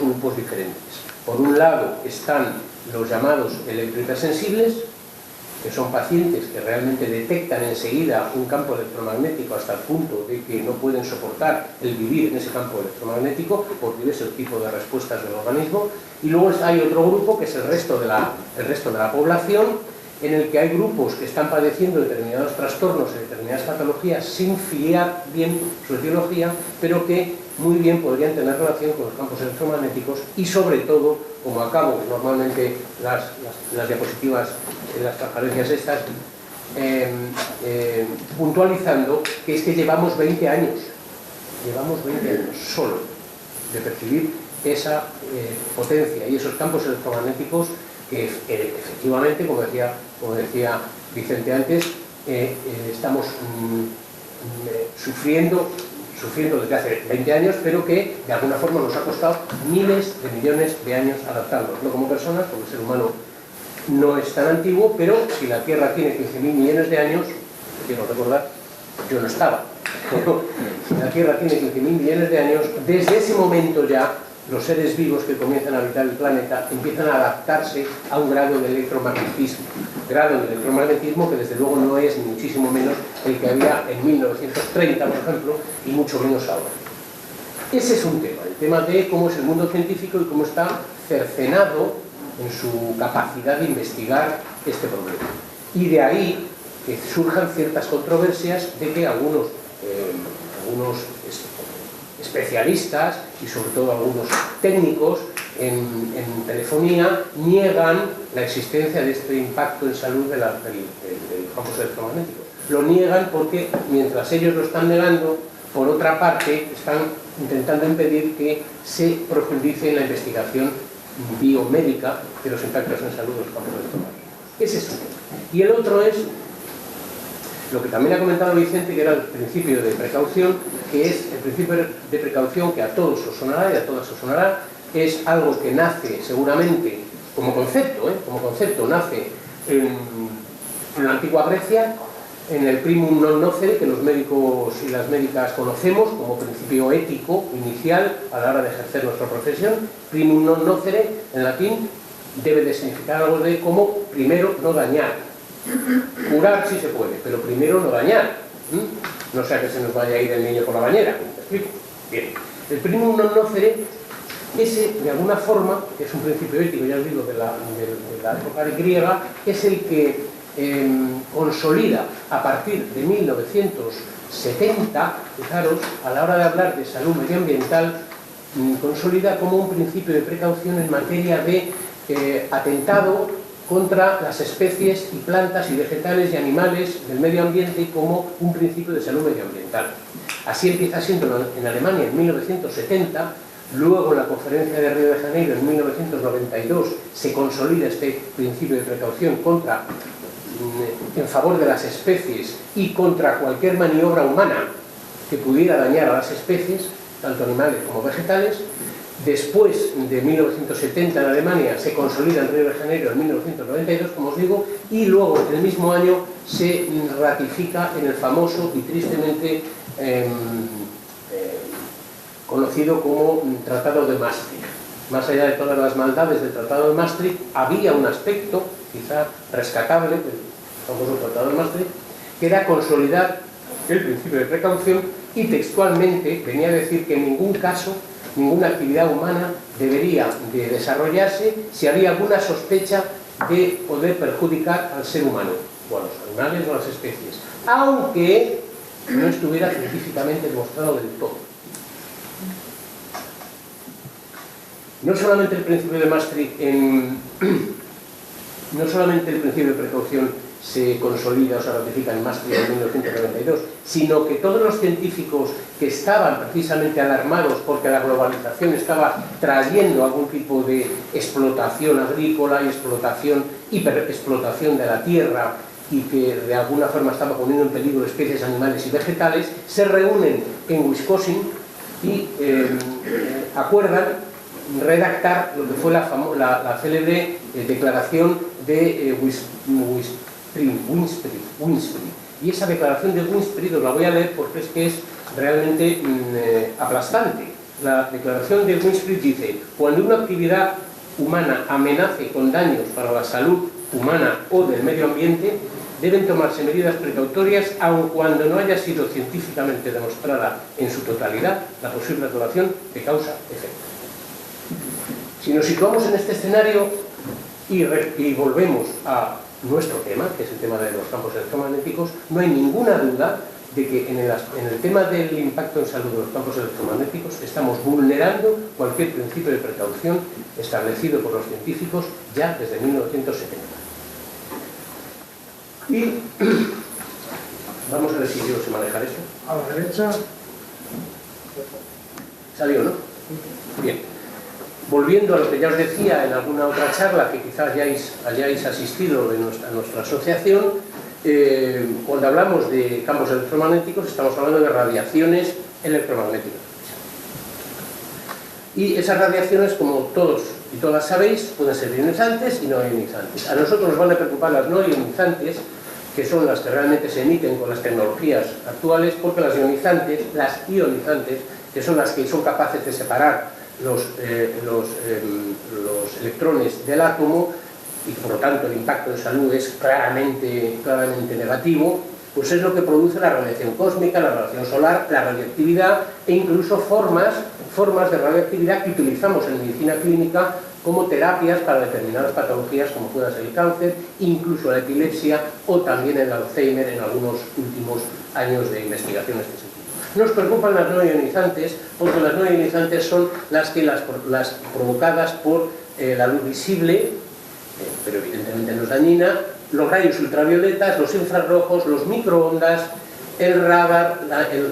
grupos diferentes. Por un lado están los llamados electrohipersensibles, que son pacientes que realmente detectan enseguida un campo electromagnético hasta el punto de que no pueden soportar el vivir en ese campo electromagnético por diversos tipos de respuestas del organismo. Y luego hay otro grupo que es el resto de la población, en el que hay grupos que están padeciendo determinados trastornos y determinadas patologías sin filiar bien su etiología, pero que muy bien podrían tener relación con los campos electromagnéticos y sobre todo, como acabo normalmente las diapositivas, las transparencias estas, puntualizando que es que llevamos 20 años solo de percibir esa potencia y esos campos electromagnéticos que efectivamente, como decía Vicente antes, estamos sufriendo desde hace 20 años, pero que de alguna forma nos ha costado miles de millones de años adaptarnos, no como personas, porque el ser humano no es tan antiguo, pero si la Tierra tiene 15.000 millones de años, quiero recordar, yo no estaba, pero si la Tierra tiene 15.000 millones de años, desde ese momento ya los seres vivos que comienzan a habitar el planeta empiezan a adaptarse a un grado de electromagnetismo que desde luego no es ni muchísimo menos el que había en 1930, por ejemplo, y mucho menos ahora. Ese es un tema, el tema de cómo es el mundo científico y cómo está cercenado en su capacidad de investigar este problema. Y de ahí que surjan ciertas controversias de que algunos especialistas y sobre todo algunos técnicos en telefonía niegan la existencia de este impacto en salud de los campos electromagnéticos. Lo niegan porque mientras ellos lo están negando, por otra parte están intentando impedir que se profundice en la investigación biomédica de los impactos en salud de los campos electromagnéticos. Ese es un tema. Y el otro es lo que también ha comentado Vicente, que era el principio de precaución, que es el principio de precaución que a todos os sonará y a todas os sonará. Es algo que nace seguramente como concepto nace en la antigua Grecia, en el primum non nocere, que los médicos y las médicas conocemos como principio ético inicial a la hora de ejercer nuestra profesión. Primum non nocere, en latín, debe de significar algo de como primero no dañar. Curar sí se puede, pero primero no dañar. No sea que se nos vaya a ir el niño por la bañera. ¿Me explico? Bien. El primum non nocere, ese de alguna forma, que es un principio ético, ya os digo, de la época griega, es el que consolida a partir de 1970, fijaros, a la hora de hablar de salud medioambiental, consolida como un principio de precaución en materia de atentado contra las especies y plantas y vegetales y animales del medio ambiente como un principio de salud medioambiental. Así empieza siendo en Alemania en 1970, luego en la conferencia de Río de Janeiro en 1992 se consolida este principio de precaución en favor de las especies y contra cualquier maniobra humana que pudiera dañar a las especies, tanto animales como vegetales. Después de 1970 en Alemania se consolida en Río de Janeiro en 1992, como os digo, y luego el mismo año se ratifica en el famoso y tristemente conocido como Tratado de Maastricht. más allá de todas las maldades del Tratado de Maastricht, había un aspecto, quizá rescatable, del famoso Tratado de Maastricht, que era consolidar el principio de precaución, y textualmente venía a decir que en ningún caso, ninguna actividad humana debería de desarrollarse si había alguna sospecha de poder perjudicar al ser humano, o a los animales o a las especies, aunque no estuviera científicamente demostrado del todo. No solamente el principio de Maastricht, no solamente el principio de precaución se consolida o se ratifica en Maastricht en 1992, sino que todos los científicos que estaban precisamente alarmados porque la globalización estaba trayendo algún tipo de explotación agrícola y explotación, hiperexplotación de la tierra, y que de alguna forma estaba poniendo en peligro especies animales y vegetales, se reúnen en Wisconsin y acuerdan redactar lo que fue la célebre declaración de Winsprit. Y esa declaración de Winsprit os la voy a leer porque es que es realmente aplastante. La declaración de Winsprit dice: cuando una actividad humana amenace con daños para la salud humana o del medio ambiente, deben tomarse medidas precautorias aun cuando no haya sido científicamente demostrada en su totalidad la posible relación de causa-efecto. Si nos situamos en este escenario y volvemos a nuestro tema, que es el tema de los campos electromagnéticos, no hay ninguna duda de que en el tema del impacto en salud de los campos electromagnéticos estamos vulnerando cualquier principio de precaución establecido por los científicos ya desde 1970. Y vamos a ver si yo sé manejar esto. A la derecha. ¿Salió, no? Bien. Volviendo a lo que ya os decía en alguna otra charla que quizás hayáis asistido a nuestra asociación, cuando hablamos de campos electromagnéticos estamos hablando de radiaciones electromagnéticas. Y esas radiaciones, como todos y todas sabéis, pueden ser ionizantes y no ionizantes. A nosotros nos van a preocupar las no ionizantes, que son las que realmente se emiten con las tecnologías actuales, porque las ionizantes, que son las que son capaces de separar los electrones del átomo, y por lo tanto el impacto en salud es claramente negativo, pues es lo que produce la radiación cósmica, la radiación solar, la radioactividad e incluso formas de radioactividad que utilizamos en medicina clínica como terapias para determinadas patologías como pueda ser el cáncer, incluso la epilepsia o también el Alzheimer en algunos últimos años de investigación en este sentido. Nos preocupan las no ionizantes porque las no ionizantes son las provocadas por la luz visible, pero evidentemente no es dañina, los rayos ultravioletas, los infrarrojos, los microondas, el radar,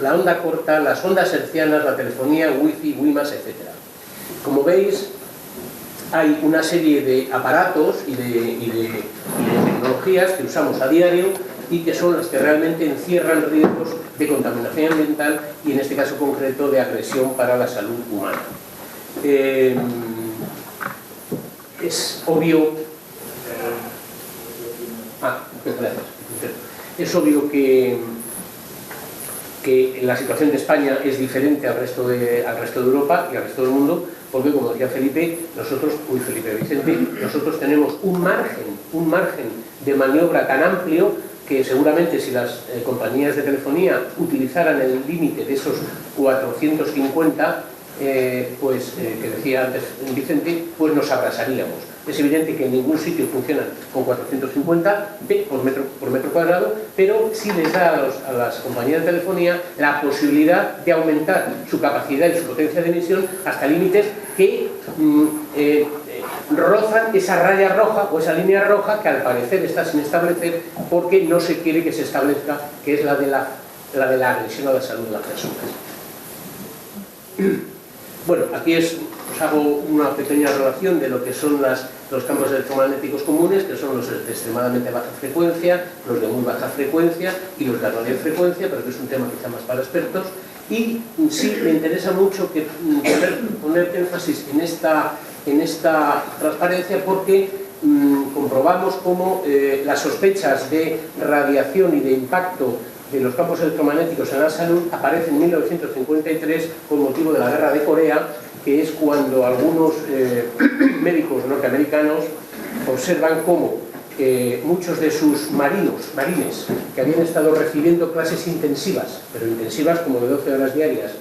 la onda corta, las ondas hertzianas, la telefonía, wifi, WiMAX, etc. Como veis, hay una serie de aparatos y de tecnologías que usamos a diario y que son las que realmente encierran riesgos de contaminación ambiental y en este caso concreto de agresión para la salud humana. Es obvio que la situación de España es diferente al resto de Europa y al resto del mundo, porque como decía Vicente, nosotros tenemos un margen de maniobra tan amplio que seguramente si las compañías de telefonía utilizaran el límite de esos 450, que decía antes Vicente, pues nos abrasaríamos. Es evidente que en ningún sitio funcionan con 450 B por metro cuadrado, pero sí les da a las compañías de telefonía la posibilidad de aumentar su capacidad y su potencia de emisión hasta límites que rozan esa raya roja o esa línea roja que al parecer está sin establecer porque no se quiere que se establezca, que es la de la agresión a la salud de las personas. Bueno, aquí os hago una pequeña relación de lo que son los campos electromagnéticos comunes, que son los de extremadamente baja frecuencia, los de muy baja frecuencia y los de radiofrecuencia, pero que es un tema quizá más para expertos. Y sí me interesa mucho poner énfasis en esta transparencia porque comprobamos cómo las sospechas de radiación y de impacto de los campos electromagnéticos en la salud aparecen en 1953 con motivo de la guerra de Corea que es cuando algunos médicos norteamericanos observan cómo muchos de sus marines, que habían estado recibiendo clases intensivas, pero intensivas como de 12 horas diarias,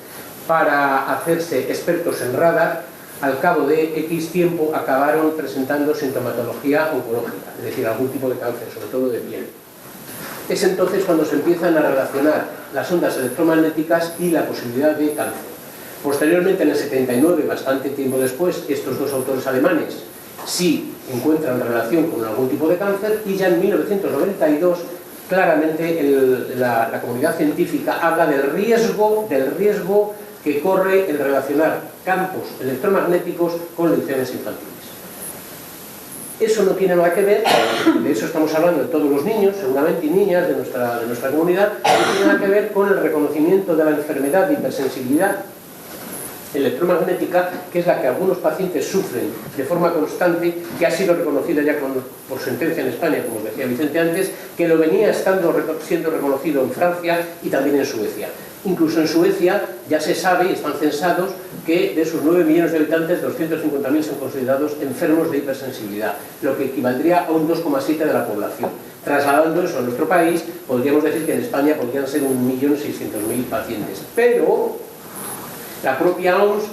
para hacerse expertos en radar, al cabo de X tiempo acabaron presentando sintomatología oncológica, es decir, algún tipo de cáncer, sobre todo de piel. Es entonces cuando se empiezan a relacionar las ondas electromagnéticas y la posibilidad de cáncer. Posteriormente, en el 79, bastante tiempo después, estos dos autores alemanes sí encuentran relación con algún tipo de cáncer, y ya en 1992 claramente la comunidad científica habla del riesgo que corre el relacionar campos electromagnéticos con lesiones infantiles. Eso no tiene nada que ver, de eso estamos hablando de todos los niños, seguramente, y niñas de nuestra comunidad, no tiene nada que ver con el reconocimiento de la enfermedad de hipersensibilidad electromagnética, que es la que algunos pacientes sufren de forma constante, que ha sido reconocida ya por sentencia en España, como os decía Vicente antes, que lo venía siendo reconocido en Francia y también en Suecia. Incluso en Suecia ya se sabe, y están censados, que de esos 9 millones de habitantes, 250.000 son considerados enfermos de hipersensibilidad, lo que equivaldría a un 2,7% de la población. Trasladando eso a nuestro país, podríamos decir que en España podrían ser 1.600.000 pacientes. Pero la propia OMS,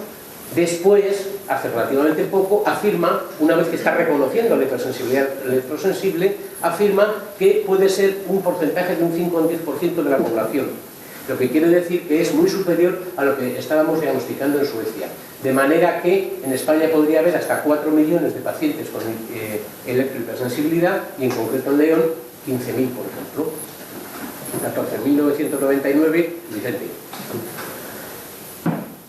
después, hace relativamente poco, afirma, una vez que está reconociendo la hipersensibilidad electrosensible, afirma que puede ser un porcentaje de un 5 o un 10% de la población. Lo que quiere decir que es muy superior a lo que estábamos diagnosticando en Suecia. De manera que en España podría haber hasta 4 millones de pacientes con electrohipersensibilidad, y en concreto en León 15.000, por ejemplo. 14.999, Vicente.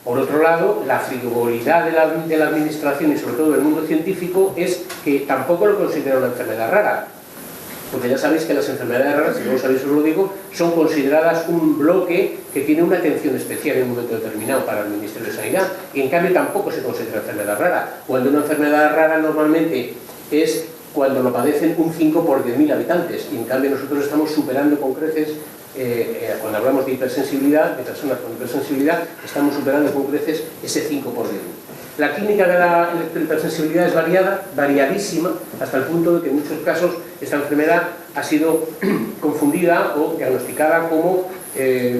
Por otro lado, la frivolidad de la administración y sobre todo del mundo científico es que tampoco lo considera una enfermedad rara. Porque ya sabéis que las enfermedades raras, si no lo sabéis os lo digo, son consideradas un bloque que tiene una atención especial en un momento determinado para el Ministerio de Sanidad, y en cambio tampoco se considera enfermedad rara. Cuando una enfermedad rara normalmente es cuando lo padecen un 5 por 10.000 habitantes, y en cambio nosotros estamos superando con creces, cuando hablamos de hipersensibilidad, de personas con hipersensibilidad, estamos superando con creces ese 5 por 10.000. La clínica de la hipersensibilidad es variadísima, hasta el punto de que en muchos casos esta enfermedad ha sido confundida o diagnosticada como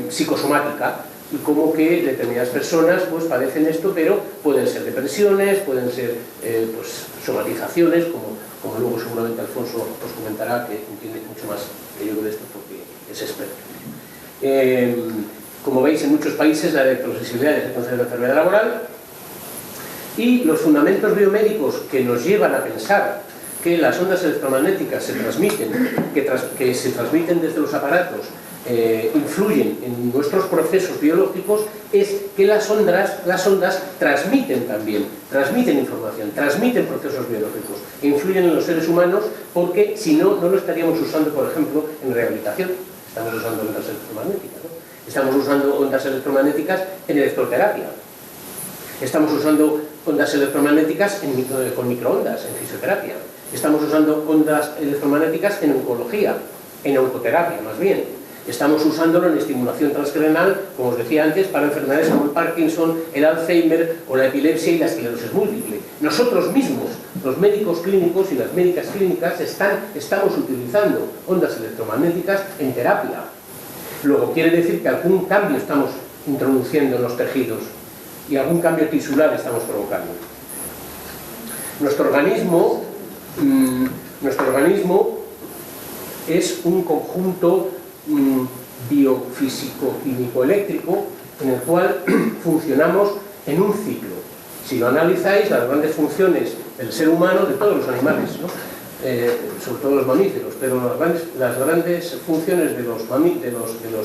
psicosomática, y como que determinadas personas pues padecen esto, pero pueden ser depresiones, pueden ser pues, somatizaciones, como luego seguramente Alfonso os comentará, que entiende mucho más que yo de esto porque es experto. Como veis, en muchos países la electrosensibilidad es considerada enfermedad laboral, y los fundamentos biomédicos que nos llevan a pensar que las ondas electromagnéticas se transmiten, que se transmiten desde los aparatos, influyen en nuestros procesos biológicos, es que las ondas transmiten también, transmiten información, transmiten procesos biológicos, e influyen en los seres humanos, porque si no, no lo estaríamos usando, por ejemplo, en rehabilitación. Estamos usando ondas electromagnéticas, ¿no? Estamos usando ondas electromagnéticas en electroterapia. Estamos usando ondas electromagnéticas con microondas, en fisioterapia. Estamos usando ondas electromagnéticas en oncología, en oncoterapia más bien. Estamos usándolo en estimulación transcranial, como os decía antes, para enfermedades como el Parkinson, el Alzheimer o la epilepsia y la esclerosis múltiple. Nosotros mismos, los médicos clínicos y las médicas clínicas, estamos utilizando ondas electromagnéticas en terapia. Luego quiere decir que algún cambio estamos introduciendo en los tejidos y algún cambio tisular estamos provocando. Nuestro organismo es un conjunto biofísico-químico-eléctrico en el cual funcionamos en un ciclo. Si lo analizáis, las grandes funciones del ser humano, de todos los animales, ¿no? Sobre todo los mamíferos, pero las grandes funciones de los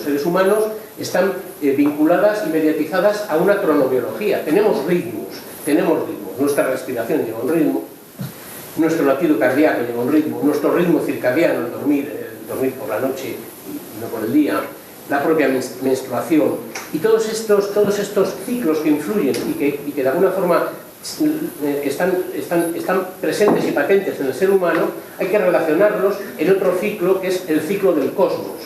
seres humanos están vinculadas y mediatizadas a una cronobiología. Tenemos ritmos, nuestra respiración lleva un ritmo, nuestro latido cardíaco lleva un ritmo, nuestro ritmo circadiano, el dormir por la noche y no por el día, la propia menstruación, y todos estos ciclos que influyen y que de alguna forma están presentes y patentes en el ser humano, hay que relacionarlos en otro ciclo, que es el ciclo del cosmos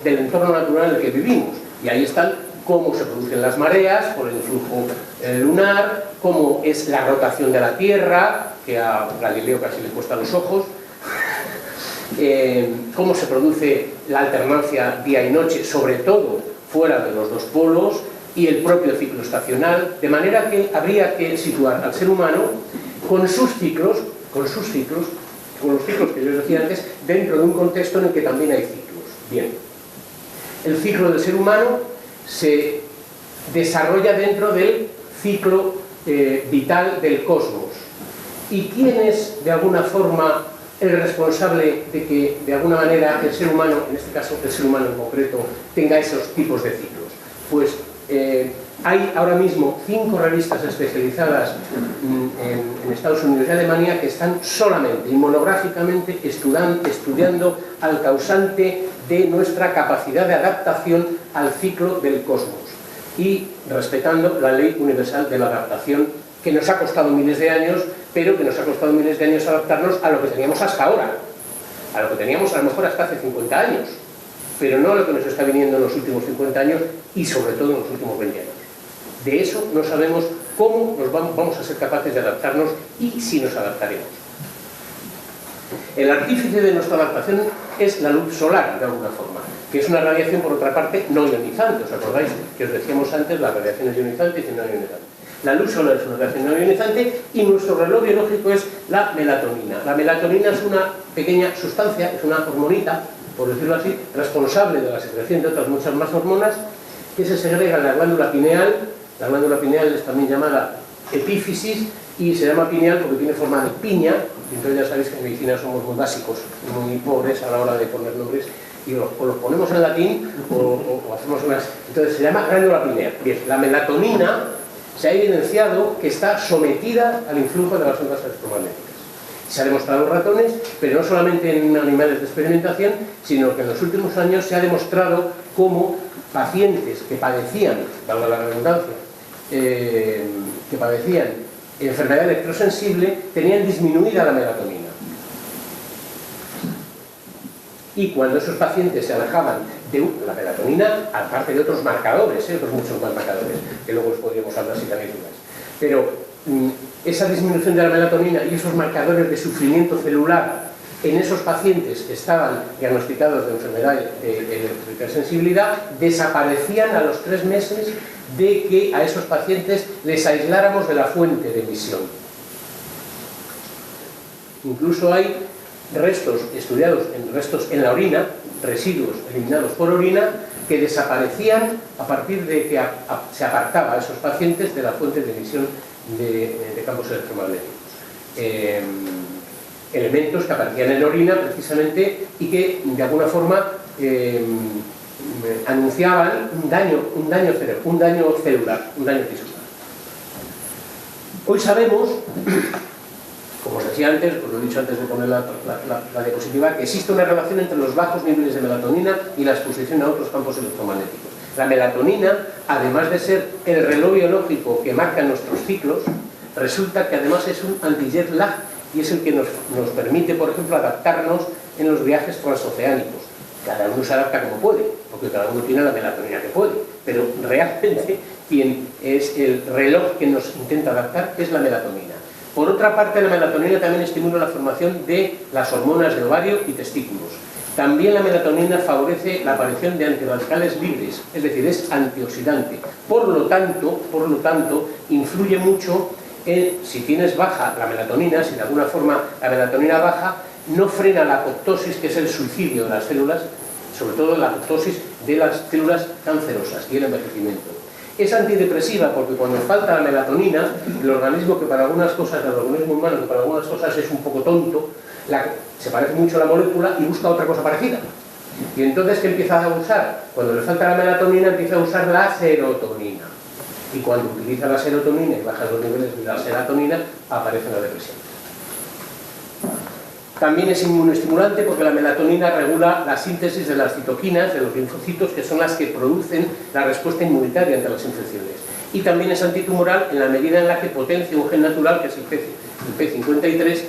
del entorno natural en el que vivimos. Y ahí están cómo se producen las mareas por el influjo lunar, cómo es la rotación de la Tierra, que a Galileo casi le cuesta los ojos, cómo se produce la alternancia día y noche, sobre todo fuera de los dos polos, y el propio ciclo estacional, de manera que habría que situar al ser humano con sus ciclos, con los ciclos que yo decía antes, dentro de un contexto en el que también hay ciclos. Bien, el ciclo del ser humano se desarrolla dentro del ciclo vital del cosmos. ¿Y quién es, de alguna forma, el responsable de que, de alguna manera, el ser humano, en este caso el ser humano en concreto, tenga esos tipos de ciclos? Pues hay ahora mismo 5 revistas especializadas en Estados Unidos y Alemania que están solamente y monográficamente estudiando al causante de nuestra capacidad de adaptación al ciclo del cosmos y respetando la ley universal de la adaptación, que nos ha costado miles de años, pero que nos ha costado miles de años adaptarnos a lo que teníamos hasta ahora, a lo que teníamos a lo mejor hasta hace 50 años, pero no a lo que nos está viniendo en los últimos 50 años y sobre todo en los últimos 20 años. De eso no sabemos cómo vamos a ser capaces de adaptarnos y si nos adaptaremos. El artífice de nuestra adaptación es la luz solar, de alguna forma, que es una radiación, por otra parte, no ionizante. ¿Os acordáis que os decíamos antes las radiaciones ionizantes y no ionizantes? La luz solar es una radiación no ionizante y nuestro reloj biológico es la melatonina. La melatonina es una pequeña sustancia, es una hormonita, por decirlo así, responsable de la secreción de otras muchas más hormonas, que se segrega en la glándula pineal. La glándula pineal es también llamada epífisis y se llama pineal porque tiene forma de piña. Entonces ya sabéis que en medicina somos muy básicos, muy pobres a la hora de poner nombres y o los ponemos en latín o hacemos unas... Entonces se llama glándula pineal. Bien, la melatonina se ha evidenciado que está sometida al influjo de las ondas electromagnéticas. Se ha demostrado en ratones, pero no solamente en animales de experimentación, sino que en los últimos años se ha demostrado cómo pacientes que padecían, valga la redundancia, que padecían enfermedad electrosensible tenían disminuida la melatonina. Y cuando esos pacientes se alejaban de la melatonina, aparte de otros marcadores, otros muchos más marcadores, que luego os podríamos hablar si tenéis dudas, pero esa disminución de la melatonina y esos marcadores de sufrimiento celular en esos pacientes que estaban diagnosticados de enfermedad de electrosensibilidad desaparecían a los 3 meses de que a esos pacientes les aisláramos de la fuente de emisión. Incluso hay restos estudiados, restos en la orina, residuos eliminados por orina, que desaparecían a partir de que se apartaba a esos pacientes de la fuente de emisión de campos electromagnéticos. Elementos que aparecían en la orina precisamente y que de alguna forma anunciaban un daño celular, un daño tisular. Hoy sabemos, como os decía antes, os lo he dicho antes de poner la diapositiva, que existe una relación entre los bajos niveles de melatonina y la exposición a otros campos electromagnéticos. La melatonina, además de ser el reloj biológico que marca nuestros ciclos, resulta que además es un anti-jet lag y es el que nos permite, por ejemplo, adaptarnos en los viajes transoceánicos. Cada uno se adapta como puede, porque cada uno tiene la melatonina que puede, pero realmente quien es el reloj que nos intenta adaptar es la melatonina. Por otra parte, la melatonina también estimula la formación de las hormonas de ovario y testículos. También la melatonina favorece la aparición de antirradicales libres, es decir, es antioxidante. Por lo tanto, influye mucho en, si tienes baja la melatonina, si de alguna forma la melatonina baja, no frena la apoptosis, que es el suicidio de las células, sobre todo la apoptosis de las células cancerosas y el envejecimiento. Es antidepresiva porque cuando falta la melatonina, el organismo que para algunas cosas, el organismo humano que para algunas cosas es un poco tonto, se parece mucho a la molécula y busca otra cosa parecida. Y entonces, ¿qué empieza a usar? Cuando le falta la melatonina, empieza a usar la serotonina. Y cuando utiliza la serotonina y baja los niveles de la serotonina, aparece la depresión. También es inmunoestimulante porque la melatonina regula la síntesis de las citoquinas, de los linfocitos, que son las que producen la respuesta inmunitaria ante las infecciones. Y también es antitumoral en la medida en la que potencia un gen natural, que es el P53,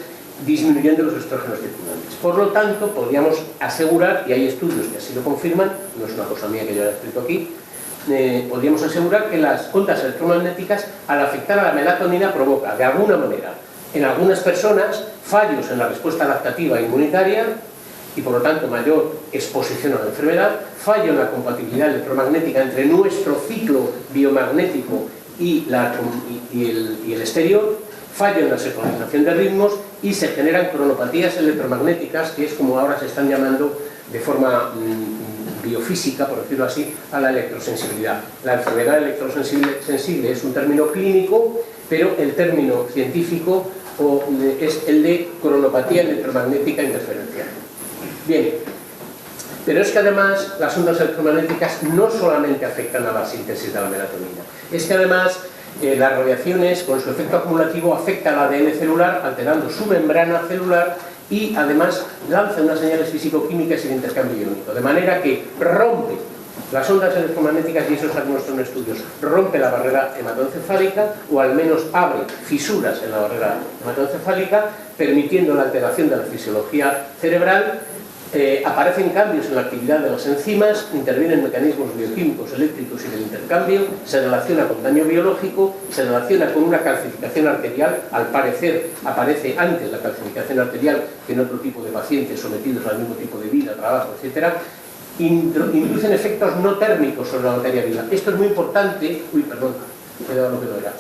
disminuyendo los estrógenos circulantes. Por lo tanto, podríamos asegurar, y hay estudios que así lo confirman, no es una cosa mía que yo haya escrito aquí, podríamos asegurar que las ondas electromagnéticas, al afectar a la melatonina, provoca, de alguna manera, en algunas personas, fallos en la respuesta adaptativa e inmunitaria y, por lo tanto, mayor exposición a la enfermedad, fallo en la compatibilidad electromagnética entre nuestro ciclo biomagnético y el exterior, fallo en la sincronización de ritmos y se generan cronopatías electromagnéticas, que es como ahora se están llamando de forma biofísica, por decirlo así, a la electrosensibilidad. La enfermedad electrosensible es un término clínico, pero el término científico es el de cronopatía electromagnética interferencial. Bien, pero es que además las ondas electromagnéticas no solamente afectan a la síntesis de la melatonina, es que además las radiaciones, con su efecto acumulativo, afectan al ADN celular, alterando su membrana celular y además lanza unas señales físico-químicas y de intercambio iónico, de manera que rompe las ondas electromagnéticas, y eso está demostrado en estudios, rompe la barrera hematoencefálica, o al menos abre fisuras en la barrera hematoencefálica, permitiendo la alteración de la fisiología cerebral. Aparecen cambios en la actividad de las enzimas, intervienen mecanismos bioquímicos, eléctricos y del intercambio, se relaciona con daño biológico, se relaciona con una calcificación arterial. Al parecer aparece antes la calcificación arterial que en otro tipo de pacientes sometidos al mismo tipo de vida, trabajo, etc. Inducen efectos no térmicos sobre la materia viva. Esto es muy importante. Uy, perdón, he dado lo que no era.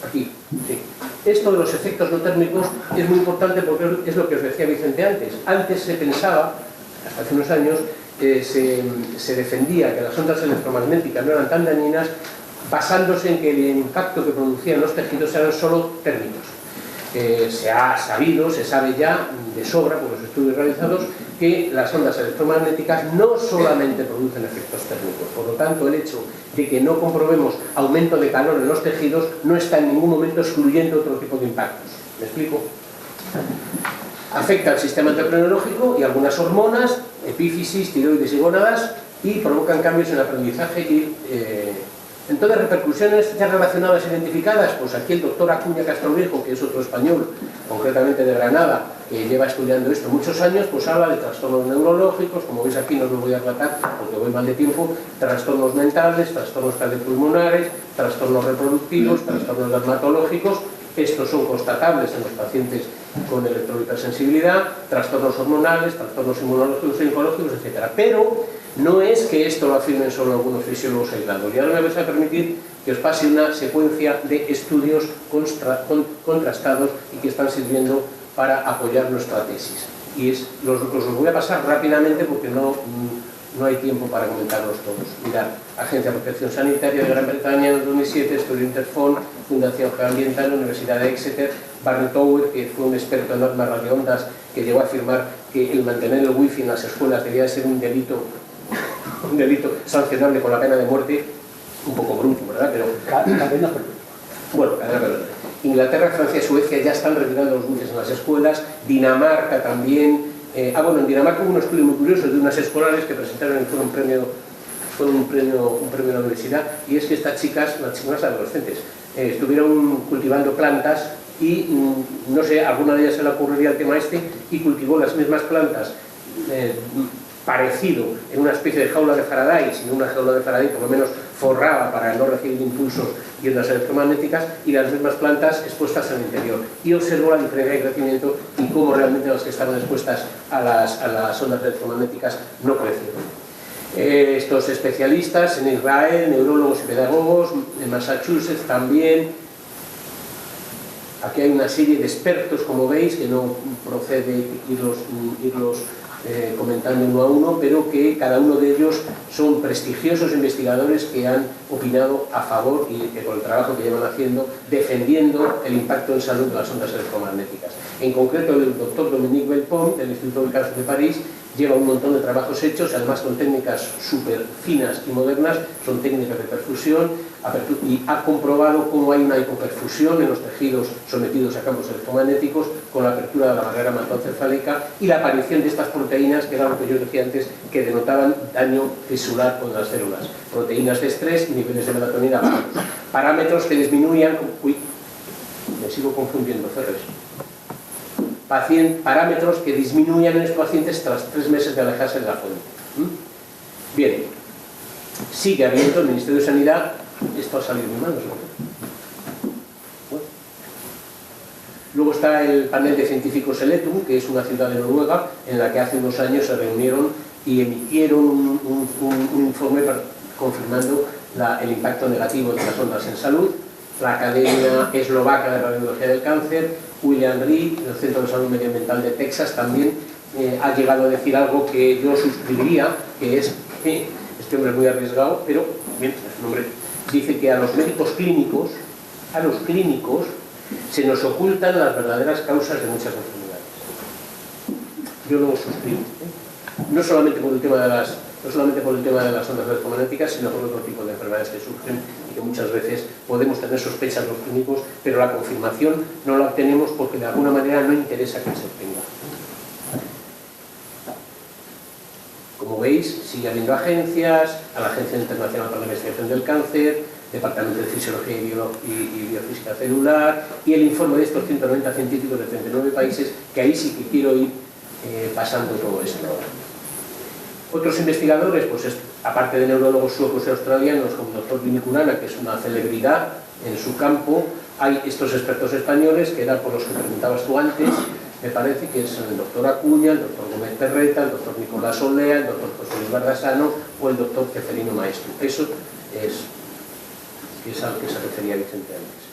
Aquí, sí. Esto de los efectos no térmicos es muy importante porque es lo que os decía Vicente antes. Antes se pensaba, hasta hace unos años, se defendía que las ondas electromagnéticas no eran tan dañinas, basándose en que el impacto que producían los tejidos eran solo térmicos. Se ha sabido, se sabe ya de sobra por los estudios realizados, que las ondas electromagnéticas no solamente producen efectos térmicos. Por lo tanto, el hecho de que no comprobemos aumento de calor en los tejidos no está en ningún momento excluyendo otro tipo de impactos. ¿Me explico? Afecta al sistema endocrinológico y algunas hormonas, epífisis, tiroides y gónadas, y provocan cambios en el aprendizaje y entonces, repercusiones ya relacionadas identificadas, pues aquí el doctor Acuña Castroviejo, que es otro español, concretamente de Granada, que lleva estudiando esto muchos años, pues habla de trastornos neurológicos, como veis aquí no los voy a tratar porque voy mal de tiempo, trastornos mentales, trastornos cardiopulmonares, trastornos reproductivos, trastornos dermatológicos. Estos son constatables en los pacientes con electrohipersensibilidad, trastornos hormonales, trastornos inmunológicos e oncológicos, etc. Pero no es que esto lo afirmen solo algunos fisiólogos aislados. Y ahora me vais a permitir que os pase una secuencia de estudios contrastados y que están sirviendo para apoyar nuestra tesis. Y los voy a pasar rápidamente porque no hay tiempo para comentarlos todos. Mirad, Agencia de Protección Sanitaria de Gran Bretaña en 2007, Estudio Interphone, Fundación Geoambiental, Universidad de Exeter, Barry Tower, que fue un experto en normas radioondas, que llegó a afirmar que el mantener el wifi en las escuelas debía de ser un delito sancionable con la pena de muerte, un poco bruto, ¿verdad? Pero cadena perpetua. Bueno, cadena perpetua. Inglaterra, Francia y Suecia ya están retirando los wifi en las escuelas, Dinamarca también. Bueno, en Dinamarca hubo un estudio muy curioso de unas escolares que presentaron y fueron un premio en la universidad, y es que estas chicas, las chicas adolescentes, estuvieron cultivando plantas y, no sé, alguna de ellas se le ocurriría el tema este, y cultivó las mismas plantas parecido en una especie de jaula de Faraday, sin una jaula de Faraday, por lo menos forrada para no recibir impulsos y ondas electromagnéticas, y las mismas plantas expuestas al interior, y observó la diferencia de crecimiento y cómo realmente las que estaban expuestas a las ondas electromagnéticas no crecieron. Estos especialistas en Israel, neurólogos y pedagogos, en Massachusetts también. Aquí hay una serie de expertos, como veis, que no procede irlos comentando uno a uno, pero que cada uno de ellos son prestigiosos investigadores que han opinado a favor y con el trabajo que llevan haciendo, defendiendo el impacto en salud de las ondas electromagnéticas. En concreto, el doctor Dominique Belpont, del Instituto del Cáncer de París, lleva un montón de trabajos hechos, además con técnicas súper finas y modernas, son técnicas de perfusión, y ha comprobado cómo hay una hipoperfusión en los tejidos sometidos a campos electromagnéticos con la apertura de la barrera hematoencefálica y la aparición de estas proteínas, que era lo que yo decía antes, que denotaban daño tisular con las células. Proteínas de estrés y niveles de melatonina bajos. Parámetros que disminuían... Uy, me sigo confundiendo, Ferres. Parámetros que disminuían en estos pacientes tras 3 meses de alejarse de la fuente. Bien, sigue habiendo el Ministerio de Sanidad. Esto ha salido muy mal, ¿no? Bueno. Luego está el panel de científicos Eletum, que es una ciudad de Noruega, en la que hace unos años se reunieron y emitieron un informe confirmando el impacto negativo de las ondas en salud. La Academia Eslovaca de Radiología del Cáncer, William Reed, el Centro de Salud Medioambiental de Texas, también ha llegado a decir algo que yo suscribiría, que es que este hombre es muy arriesgado, pero bien, es un hombre, dice que a los médicos clínicos, se nos ocultan las verdaderas causas de muchas enfermedades. Yo lo suscribo, no solamente por el tema de las ondas electromagnéticas, sino por otro tipo de enfermedades que surgen y que muchas veces podemos tener sospechas los clínicos, pero la confirmación no la obtenemos porque de alguna manera no interesa que se obtenga. Como veis, sigue habiendo agencias, a la Agencia Internacional para la Investigación del Cáncer, Departamento de Fisiología y Biofísica Celular, y el informe de estos 190 científicos de 39 países, que ahí sí que quiero ir pasando todo esto. Otros investigadores, pues aparte de neurólogos suecos y australianos, como el doctor Viniculana, que es una celebridad en su campo, hay estos expertos españoles, que eran por los que preguntabas tú antes, me parece que es el doctor Acuña, el doctor Gómez Perreta, el doctor Nicolás Olea, el doctor José Luis Bardasano o el doctor Ceferino Maestro. Eso es al que se refería Vicente antes.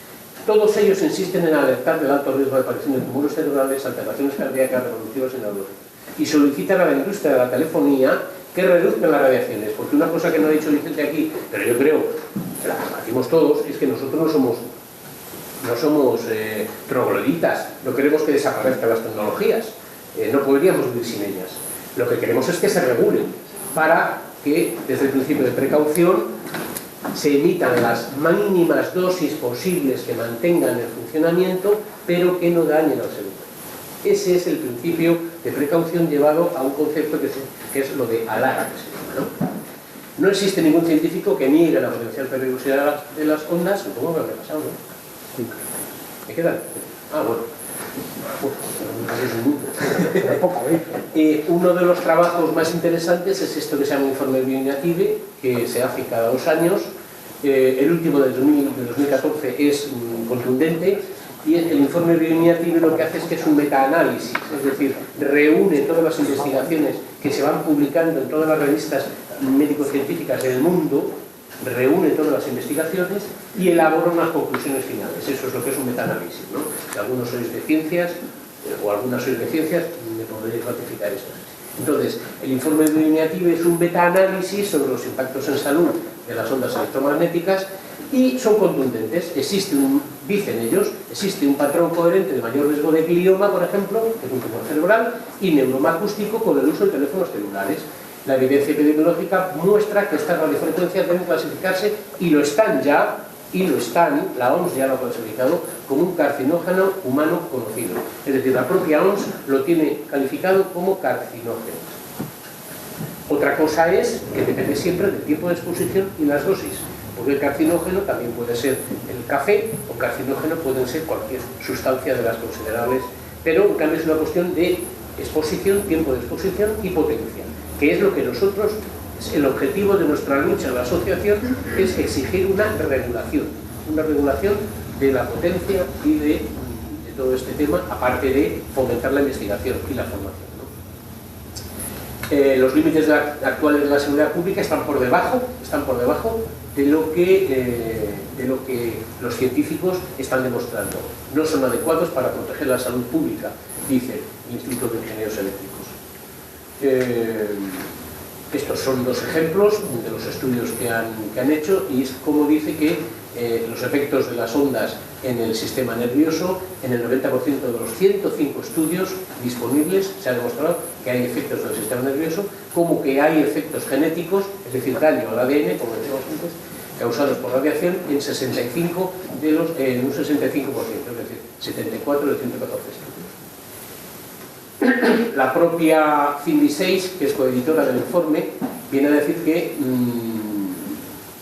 Todos ellos insisten en alertar del alto riesgo de aparición de tumores cerebrales, alteraciones cardíacas, reproductivas y neurológicas, y solicitan a la industria de la telefonía que reduzcan las radiaciones, porque una cosa que no ha dicho Vicente aquí, pero yo creo que la compartimos todos, es que nosotros no somos trogloditas, no queremos que desaparezcan las tecnologías, no podríamos vivir sin ellas. Lo que queremos es que se regulen para que desde el principio de precaución se emitan las mínimas dosis posibles que mantengan el funcionamiento, pero que no dañen al ser humano. Ese es el principio de precaución llevado a un concepto que es lo de ALARA, que se llama, ¿no? No existe ningún científico que niegue la potencial peligrosidad de las ondas. Supongo que habrá pasado, ¿no? ¿Me quedan? Ah, bueno. Uno de los trabajos más interesantes es esto que se llama Informe Bioinitiative, que se hace cada 2 años. El último de 2014 es contundente, y el Informe Bioinitiative lo que hace es que es un metaanálisis, es decir, reúne todas las investigaciones que se van publicando en todas las revistas médico-científicas del mundo, reúne todas las investigaciones y elabora unas conclusiones finales. Eso es lo que es un metaanálisis, ¿no? Si algunos sois de ciencias, o algunas sois de ciencias, me podréis ratificar esto. Entonces, el informe de Bioinitiative es un metaanálisis sobre los impactos en salud de las ondas electromagnéticas y son contundentes. Dicen ellos, existe un patrón coherente de mayor riesgo de glioma, por ejemplo, que es un tumor cerebral, y neuroma acústico con el uso de teléfonos celulares. La evidencia epidemiológica muestra que estas radiofrecuencias deben clasificarse, y lo están ya, la OMS ya lo ha clasificado como un carcinógeno humano conocido. Es decir, la propia OMS lo tiene calificado como carcinógeno. Otra cosa es que depende siempre del tiempo de exposición y las dosis, porque el carcinógeno también puede ser el café, o carcinógeno pueden ser cualquier sustancia de las considerables, pero en cambio es una cuestión de exposición, tiempo de exposición y potencia, que es lo que nosotros, el objetivo de nuestra lucha en la asociación es exigir una regulación de la potencia y de todo este tema, aparte de fomentar la investigación y la formación, ¿no? Los límites actuales de la seguridad pública están por debajo de lo que los científicos están demostrando. No son adecuados para proteger la salud pública, dice el Instituto de Ingenieros Eléctricos. Estos son 2 ejemplos de los estudios que han hecho, y es como dice que los efectos de las ondas en el sistema nervioso, en el 90% de los 105 estudios disponibles se ha demostrado que hay efectos en el sistema nervioso, como que hay efectos genéticos, es decir, daño al ADN, como decíamos antes, causados por radiación en 65 en un 65%, es decir, 74 de 114 estudios. La propia Cindy Seix, que es coeditora del informe, viene a decir que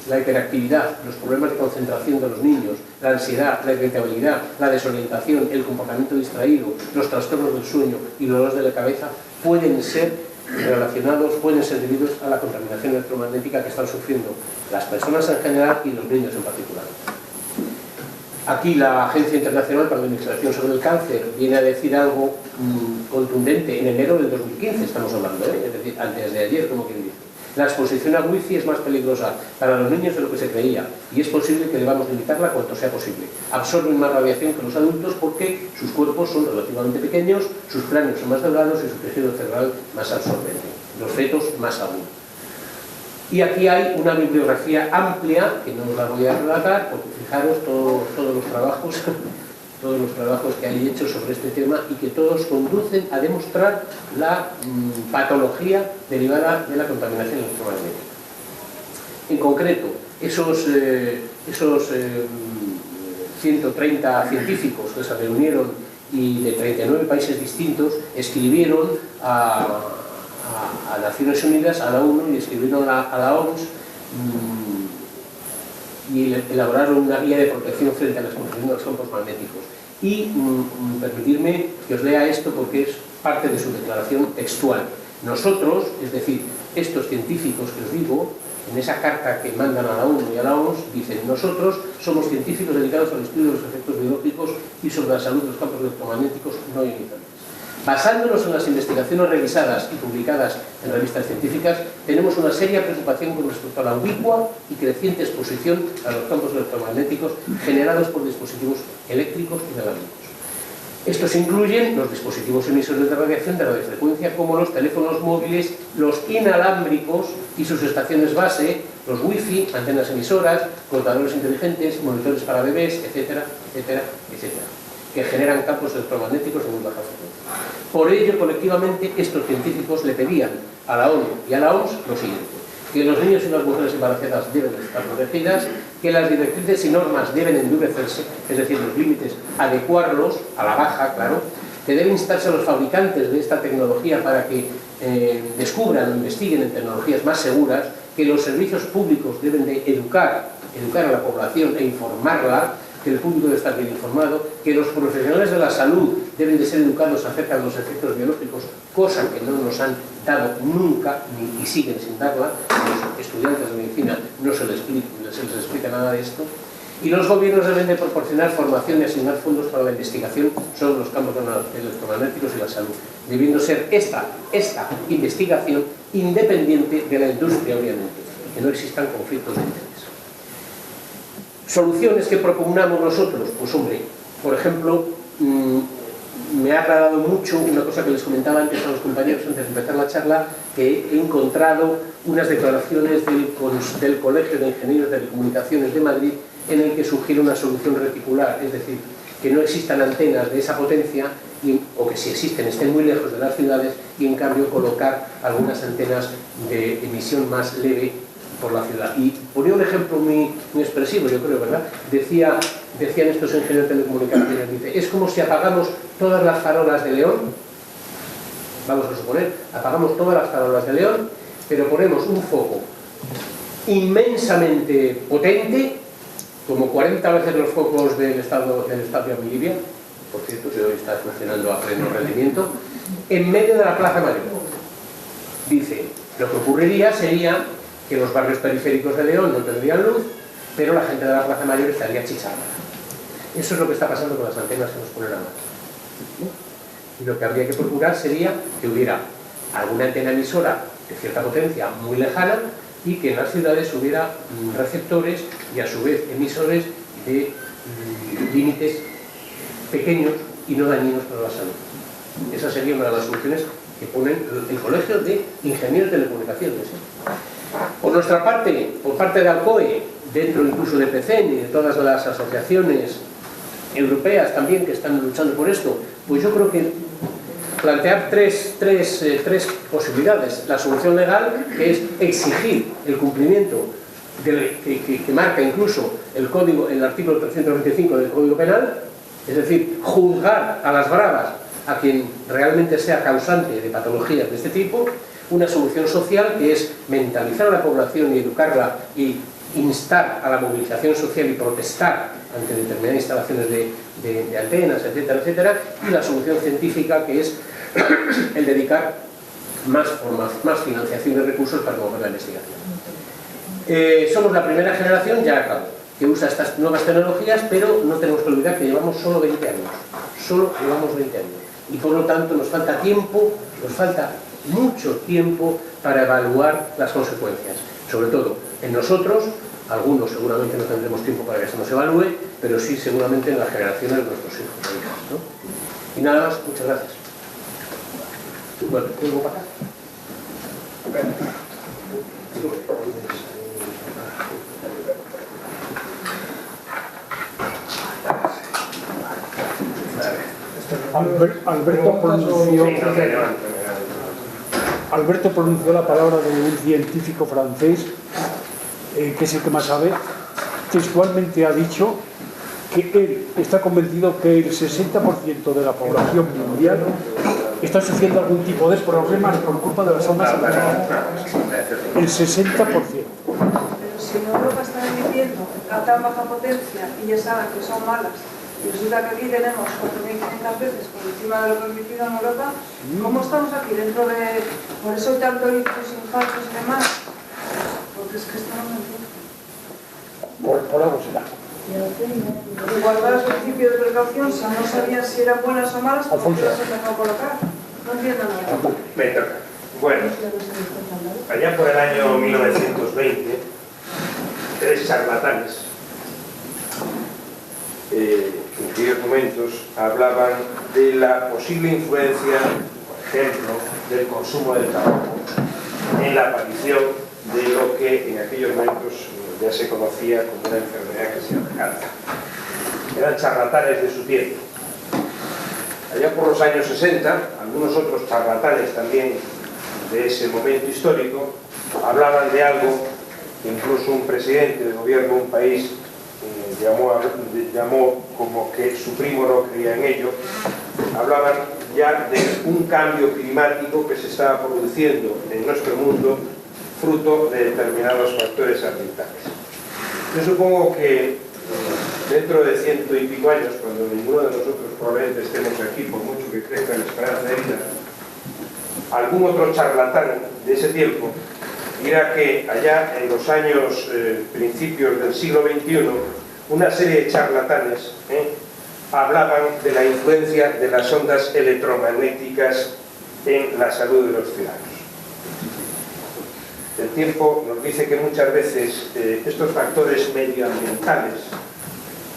la hiperactividad, los problemas de concentración de los niños, la ansiedad, la irritabilidad, la desorientación, el comportamiento distraído, los trastornos del sueño y los dolores de la cabeza pueden ser relacionados pueden ser debidos a la contaminación electromagnética que están sufriendo las personas en general y los niños en particular. Aquí la Agencia Internacional para la Investigación sobre el Cáncer viene a decir algo contundente en enero del 2015, estamos hablando, es decir, antes de ayer, como quien dice. La exposición a wifi es más peligrosa para los niños de lo que se creía y es posible que debamos limitarla cuanto sea posible. Absorben más radiación que los adultos porque sus cuerpos son relativamente pequeños, sus cráneos son más delgados y su tejido cerebral más absorbente. Los fetos más aún. Y aquí hay una bibliografía amplia, que no os la voy a relatar, porque fijaros todos los trabajos que hay hechos sobre este tema y que todos conducen a demostrar la patología derivada de la contaminación electromagnética. En concreto, esos 130 científicos que se reunieron y de 39 países distintos escribieron a Naciones Unidas, a la ONU, y escribieron a la OMS y elaboraron una guía de protección frente a la exposición de los campos magnéticos. Y permitirme que os lea esto porque es parte de su declaración textual. Nosotros, es decir, estos científicos que os digo, en esa carta que mandan a la ONU y a la OMS, dicen: nosotros somos científicos dedicados al estudio de los efectos biológicos y sobre la salud de los campos electromagnéticos no ionizantes. Basándonos en las investigaciones revisadas y publicadas en revistas científicas, tenemos una seria preocupación con respecto a la ubicua y creciente exposición a los campos electromagnéticos generados por dispositivos eléctricos inalámbricos. Estos incluyen los dispositivos emisores de radiación de radiofrecuencia como los teléfonos móviles, los inalámbricos y sus estaciones base, los wifi, antenas emisoras, contadores inteligentes, monitores para bebés, etcétera, etcétera, etcétera, que generan campos electromagnéticos de muy baja frecuencia. Por ello, colectivamente, estos científicos le pedían a la ONU y a la OMS lo siguiente: que los niños y las mujeres embarazadas deben estar protegidas, que las directrices y normas deben endurecerse, es decir, los límites, adecuarlos a la baja, claro, que deben instarse a los fabricantes de esta tecnología para que descubran o investiguen en tecnologías más seguras, que los servicios públicos deben de educar a la población e informarla, que el público debe estar bien informado, que los profesionales de la salud deben de ser educados acerca de los efectos biológicos, cosa que no nos han dado nunca y siguen sin darla. A los estudiantes de medicina no se les explica nada de esto. Y los gobiernos deben de proporcionar formación y asignar fondos para la investigación sobre los campos electromagnéticos y la salud, debiendo ser esta investigación independiente de la industria, obviamente, y que no existan conflictos de interés. ¿Soluciones que propugnamos nosotros? Pues hombre, por ejemplo, me ha agradado mucho una cosa que les comentaba antes a los compañeros antes de empezar la charla, que he encontrado unas declaraciones del Colegio de Ingenieros de Telecomunicaciones de Madrid, en el que sugiere una solución reticular, es decir, que no existan antenas de esa potencia, o que si existen estén muy lejos de las ciudades, y en cambio colocar algunas antenas de emisión más leve por la ciudad. Y ponía un ejemplo muy expresivo, yo creo, ¿verdad? Decían estos ingenieros de telecomunicaciones, dice: es como si apagamos todas las farolas de León, vamos a suponer, apagamos todas las farolas de León, pero ponemos un foco inmensamente potente, como 40 veces los focos del estadio Bolivia, por cierto, que hoy está funcionando a pleno rendimiento, en medio de la Plaza Mayor. Dice, lo que ocurriría sería que los barrios periféricos de León no tendrían luz, pero la gente de la Plaza Mayor estaría chicharra. Eso es lo que está pasando con las antenas que nos ponen a mano. Y lo que habría que procurar sería que hubiera alguna antena emisora de cierta potencia muy lejana y que en las ciudades hubiera receptores y a su vez emisores de límites pequeños y no dañinos para la salud. Esa sería una de las soluciones que ponen el Colegio de Ingenieros de Telecomunicaciones. Por nuestra parte, por parte de ALCOE, dentro incluso de PCN y de todas las asociaciones europeas también que están luchando por esto, pues yo creo que plantear tres posibilidades. La solución legal, que es exigir el cumplimiento que marca incluso el artículo 325 del Código Penal, es decir, juzgar a las bravas a quien realmente sea causante de patologías de este tipo. Una solución social, que es mentalizar a la población y educarla y instar a la movilización social y protestar ante determinadas instalaciones de antenas, etcétera, etcétera. Y la solución científica, que es el dedicar más financiación de recursos para mover la investigación. Somos la primera generación, ya acabo, que usa estas nuevas tecnologías, pero no tenemos que olvidar que llevamos solo 20 años. Solo llevamos 20 años. Y por lo tanto nos falta tiempo, nos falta mucho tiempo para evaluar las consecuencias. Sobre todo en nosotros, algunos seguramente no tendremos tiempo para que se nos evalúe, pero sí seguramente en las generaciones de nuestros hijos e hijas, ¿no? Y nada más, muchas gracias. Bueno, ¿puedo para acá? Alberto pronunció la palabra de un científico francés, que es el que más sabe. Textualmente ha dicho que él está convencido que el 60% de la población mundial está sufriendo algún tipo de problemas por culpa de las ondas electromagnéticas. El 60%. Pero si en Europa están emitiendo a tan baja potencia y ya saben que son malas, y resulta que aquí tenemos 4.500 veces por encima de lo permitido en Europa, ¿cómo estamos aquí dentro de...? Por eso hay tanto ictus, infartos y demás, porque es que estamos en tiempo. Por algo será. Guardar el principio de precaución, si no sabían si eran buenas o malas, ¿por qué las han dejado colocar? No entiendo nada. Me toca. Bueno, allá por el año 1920, 3 charlatanes, en aquellos momentos hablaban de la posible influencia, por ejemplo, del consumo de tabaco en la aparición de lo que en aquellos momentos ya se conocía como una enfermedad que se llama cáncer. Eran charlatanes de su tiempo. Allá por los años 60, algunos otros charlatanes también de ese momento histórico hablaban de algo que incluso un presidente de gobierno de un país llamó como que su primo no creía en ello. Hablaban ya de un cambio climático que se estaba produciendo en nuestro mundo fruto de determinados factores ambientales. Yo supongo que dentro de 100 y pico años, cuando ninguno de nosotros probablemente estemos aquí, por mucho que crezca la esperanza de vida, algún otro charlatán de ese tiempo dirá que allá en los años principios del siglo XXI, una serie de charlatanes hablaban de la influencia de las ondas electromagnéticas en la salud de los ciudadanos. El tiempo nos dice que muchas veces estos factores medioambientales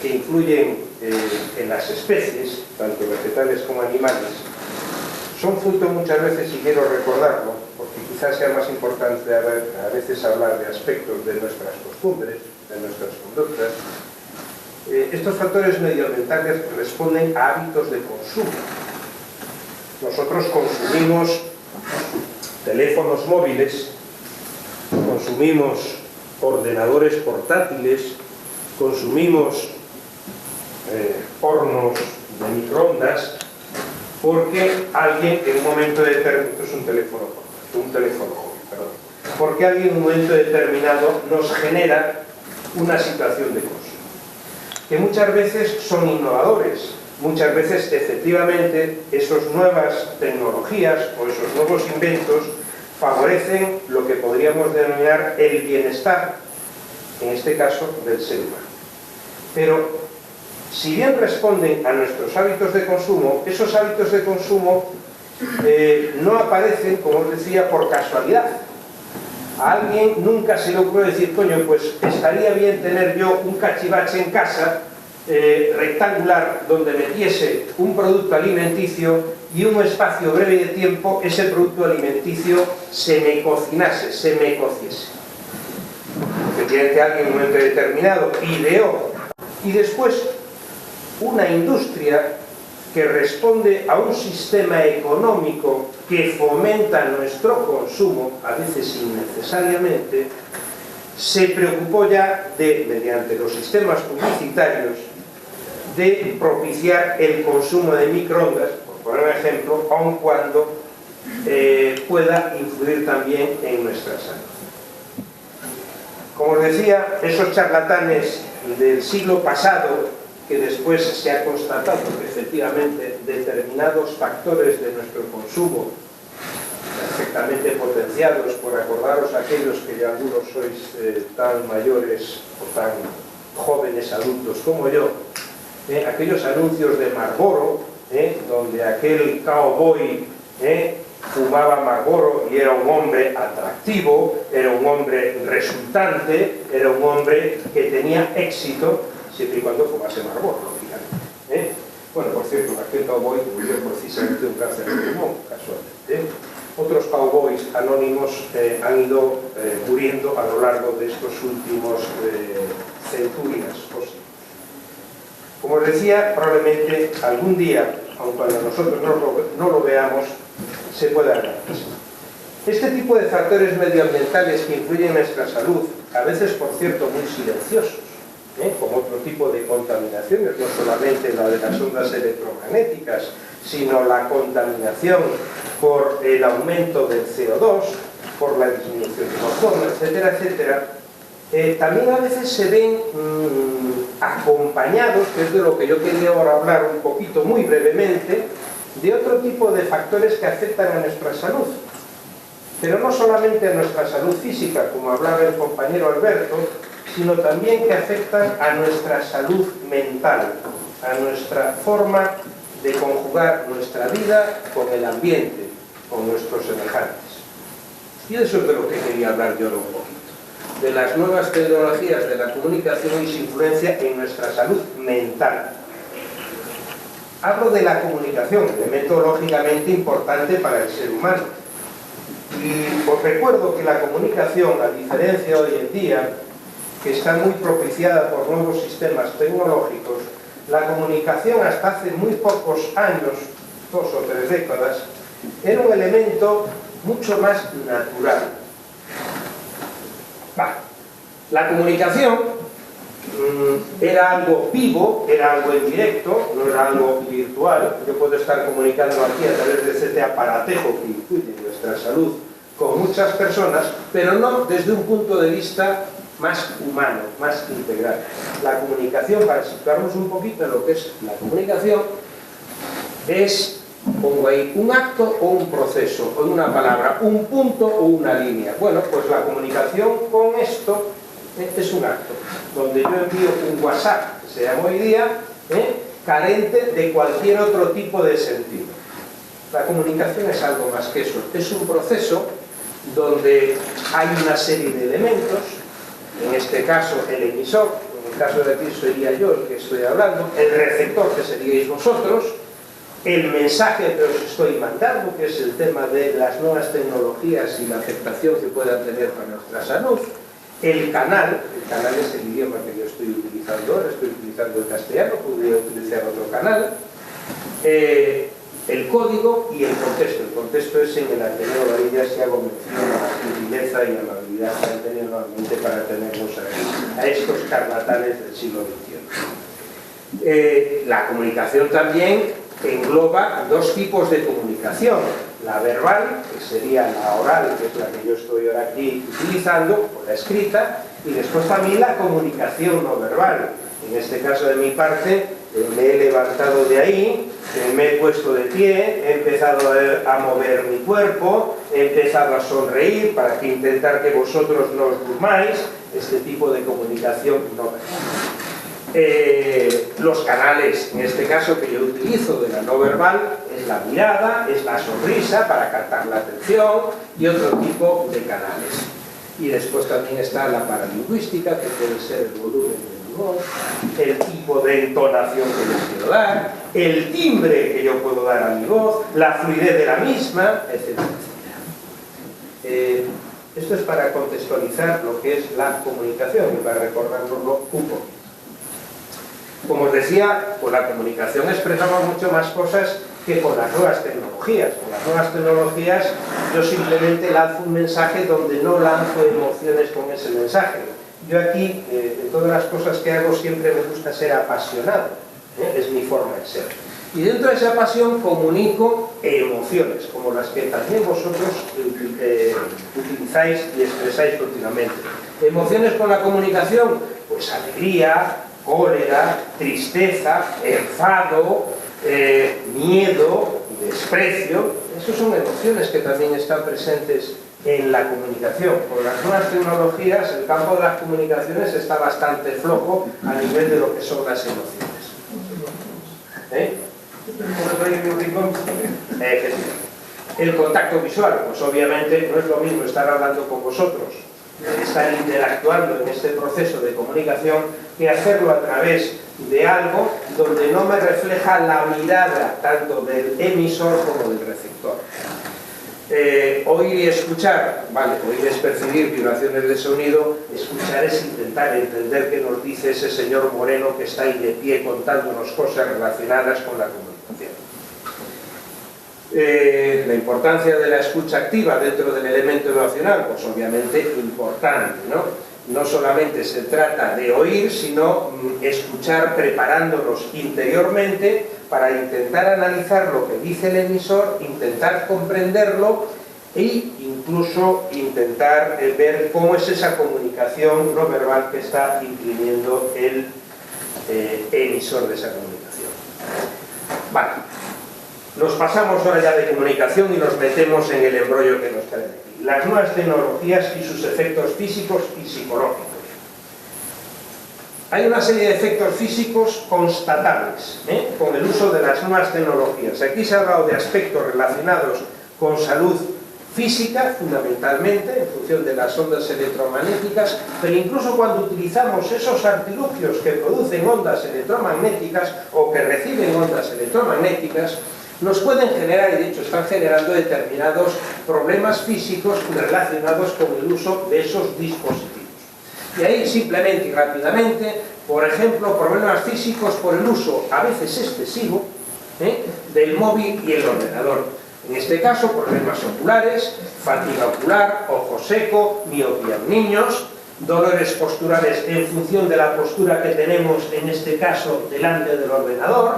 que influyen en las especies, tanto vegetales como animales, son fruto muchas veces, y quiero recordarlo, porque quizás sea más importante a veces hablar de aspectos de nuestras costumbres, de nuestras conductas. Estos factores medioambientales responden a hábitos de consumo. Nosotros consumimos teléfonos móviles, consumimos ordenadores portátiles, consumimos hornos de microondas, porque alguien en un momento determinado, esto es un teléfono joven, perdón, porque alguien en un momento determinado nos genera una situación de consumo, que muchas veces son innovadores, muchas veces efectivamente esas nuevas tecnologías o esos nuevos inventos favorecen lo que podríamos denominar el bienestar, en este caso del ser humano. Pero si bien responden a nuestros hábitos de consumo, esos hábitos de consumo no aparecen, como os decía, por casualidad. A alguien nunca se le ocurre decir, coño, pues estaría bien tener yo un cachivache en casa rectangular donde metiese un producto alimenticio y un espacio breve de tiempo ese producto alimenticio se me cocinase, se me cociese. Efectivamente alguien en un momento determinado ideó, y después una industria que responde a un sistema económico que fomenta nuestro consumo, a veces innecesariamente, se preocupó ya de, mediante los sistemas publicitarios, de propiciar el consumo de microondas, por poner un ejemplo, aun cuando pueda influir también en nuestra salud. Como os decía, esos charlatanes del siglo pasado, que después se ha constatado que efectivamente determinados factores de nuestro consumo perfectamente potenciados por acordaros aquellos que ya algunos sois tan mayores o tan jóvenes adultos como yo, aquellos anuncios de Marlboro, donde aquel cowboy fumaba Marlboro y era un hombre atractivo, era un hombre resultante, era un hombre que tenía éxito siempre y cuando fumase Marlboro, lógicamente. Bueno, por cierto, aquel cowboy murió precisamente de un cáncer de pulmón, casualmente. Otros cowboys anónimos han ido muriendo a lo largo de estos últimos centurias. Como os decía, probablemente algún día, aun cuando nosotros no lo veamos, se pueda realizar. Este tipo de factores medioambientales que influyen en nuestra salud, a veces, por cierto, muy silenciosos, como otro tipo de contaminaciones, no solamente la de las ondas electromagnéticas, sino la contaminación por el aumento del CO2, por la disminución del ozono, etcétera, etcétera, también a veces se ven acompañados, que es de lo que yo quería ahora hablar un poquito, muy brevemente, de otro tipo de factores que afectan a nuestra salud. Pero no solamente a nuestra salud física, como hablaba el compañero Alberto, sino también que afectan a nuestra salud mental, a nuestra forma de conjugar nuestra vida con el ambiente, con nuestros semejantes. Y eso es de lo que quería hablar yo un poquito, de las nuevas tecnologías de la comunicación y su influencia en nuestra salud mental. Hablo de la comunicación, elemento lógicamente importante para el ser humano. Y os recuerdo que la comunicación, a diferencia hoy en día, que está muy propiciada por nuevos sistemas tecnológicos, la comunicación hasta hace muy pocos años, 2 o 3 décadas, era un elemento mucho más natural. La comunicación era algo vivo, era algo en directo, no era algo virtual. Yo puedo estar comunicando aquí a través de este aparatejo que influye en nuestra salud con muchas personas, pero no desde un punto de vista más humano, más integral. La comunicación, para situarnos un poquito en lo que es la comunicación, es, pongo ahí, un acto o un proceso, o una palabra, un punto o una línea. Bueno, pues la comunicación con esto es un acto, donde yo envío un WhatsApp, que se llama hoy día, carente de cualquier otro tipo de sentido. La comunicación es algo más que eso, es un proceso donde hay una serie de elementos, en este caso el emisor, en el caso de aquí sería yo el que estoy hablando, el receptor, que seríais vosotros, el mensaje que os estoy mandando, que es el tema de las nuevas tecnologías y la afectación que puedan tener para nuestra salud, el canal es el idioma que yo estoy utilizando ahora, estoy utilizando el castellano, podría utilizar otro canal, el código y el contexto. El contexto es en el Ateneo Varillas, si hago mención a la gentileza y amabilidad que han tenido normalmente para tenernos aquí, a estos charlatanes del siglo XXI. La comunicación también engloba 2 tipos de comunicación: la verbal, que sería la oral, que es la que yo estoy ahora aquí utilizando, o la escrita, y después también la comunicación no verbal. En este caso, de mi parte, me he levantado de ahí, me he puesto de pie, he empezado a mover mi cuerpo, he empezado a sonreír para intentar que vosotros no os durmáis, este tipo de comunicación no verbal. Los canales, en este caso que yo utilizo de la no verbal, es la mirada, es la sonrisa para captar la atención y otro tipo de canales. Y después también está la paralingüística, que puede ser el volumen de mi voz, el tipo de entonación que les quiero dar, el timbre que yo puedo dar a mi voz, la fluidez de la misma, etcétera, etcétera. Esto es para contextualizar lo que es la comunicación y para recordarlo un poco. Como os decía, con la comunicación expresamos mucho más cosas que con las nuevas tecnologías. Con las nuevas tecnologías yo simplemente lanzo un mensaje donde no lanzo emociones con ese mensaje. Yo aquí, de todas las cosas que hago, siempre me gusta ser apasionado, es mi forma de ser. Y dentro de esa pasión comunico emociones, como las que también vosotros utilizáis y expresáis continuamente. Emociones con la comunicación, pues alegría, cólera, tristeza, enfado, miedo, desprecio, Esas son emociones que también están presentes en la comunicación. Con las nuevas tecnologías, el campo de las comunicaciones está bastante flojo a nivel de lo que son las emociones. El contacto visual, pues obviamente no es lo mismo estar hablando con vosotros, estar interactuando en este proceso de comunicación, que hacerlo a través de algo donde no me refleja la mirada tanto del emisor como del receptor. Oír y escuchar, vale, oír es percibir vibraciones de sonido, escuchar es intentar entender qué nos dice ese señor moreno que está ahí de pie contándonos cosas relacionadas con la comunicación. La importancia de la escucha activa dentro del elemento emocional, pues obviamente importante, ¿no? No solamente se trata de oír, sino escuchar preparándonos interiormente para intentar analizar lo que dice el emisor, intentar comprenderlo e incluso intentar ver cómo es esa comunicación no verbal que está imprimiendo el emisor de esa comunicación. Vale. Nos pasamos ahora ya de comunicación y nos metemos en el embrollo que nos trae aquí. Las nuevas tecnologías y sus efectos físicos y psicológicos. Hay una serie de efectos físicos constatables con el uso de las nuevas tecnologías. Aquí se ha hablado de aspectos relacionados con salud física, fundamentalmente, en función de las ondas electromagnéticas, pero incluso cuando utilizamos esos artilugios que producen ondas electromagnéticas o que reciben ondas electromagnéticas, nos pueden generar, y de hecho están generando, determinados problemas físicos relacionados con el uso de esos dispositivos. Y ahí simplemente y rápidamente, por ejemplo, problemas físicos por el uso, a veces excesivo, del móvil y el ordenador. En este caso, problemas oculares, fatiga ocular, ojo seco, miopía en niños, dolores posturales en función de la postura que tenemos, en este caso, delante del ordenador,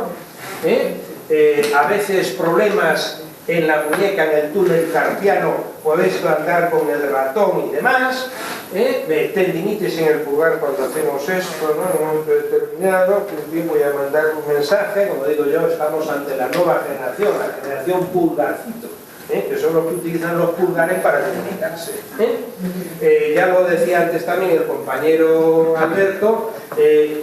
a veces problemas en la muñeca, en el túnel carpiano, podéis andar con el ratón y demás, tendinitis en el pulgar cuando hacemos esto, ¿no? En un momento determinado, voy a mandar un mensaje, como digo yo, estamos ante la nueva generación, la generación pulgarcito, que son los que utilizan los pulgares para comunicarse. Ya lo decía antes también el compañero Alberto,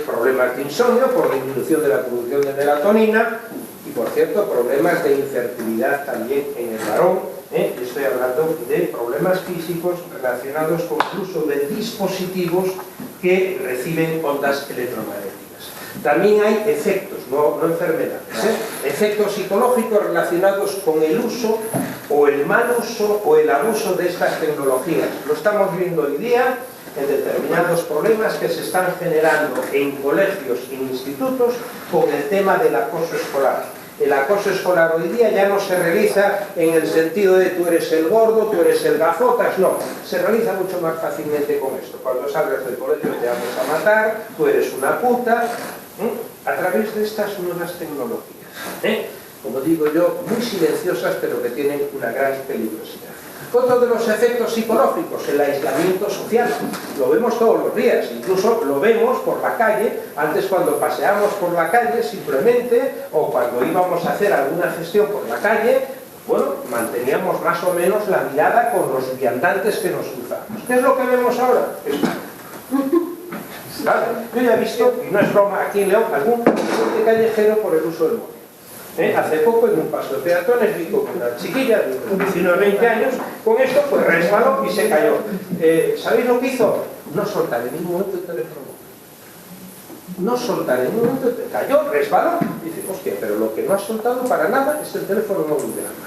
problemas de insomnio por disminución de la producción de melatonina, y por cierto, problemas de infertilidad también en el varón. Estoy hablando de problemas físicos relacionados con el uso de dispositivos que reciben ondas electromagnéticas. También hay efectos, no enfermedades, efectos psicológicos relacionados con el uso o el mal uso o el abuso de estas tecnologías. Lo estamos viendo hoy día en determinados problemas que se están generando en colegios e institutos con el tema del acoso escolar. El acoso escolar hoy día ya no se realiza en el sentido de tú eres el gordo, tú eres el gafotas, no, se realiza mucho más fácilmente con esto. Cuando salgas del colegio te vamos a matar, tú eres una puta, a través de estas nuevas tecnologías, como digo yo, muy silenciosas pero que tienen una gran peligrosidad. Otro de los efectos psicológicos, el aislamiento social. Lo vemos todos los días, incluso lo vemos por la calle. Antes, cuando paseamos por la calle simplemente, o cuando íbamos a hacer alguna gestión por la calle, bueno, manteníamos más o menos la mirada con los viandantes que nos cruzamos. ¿Qué es lo que vemos ahora? ¿Vale? Yo ya he visto, y no es broma, aquí en León, algún callejero por el uso del móvil. Hace poco en un paso de peatones vi como una chiquilla de 19 o 20 años con esto, pues resbaló y se cayó. ¿Sabéis lo que hizo? No soltar en ningún momento el teléfono. No soltar en ningún momento, cayó, resbaló y dice, hostia, pero lo que no ha soltado para nada es el teléfono móvil de la mano.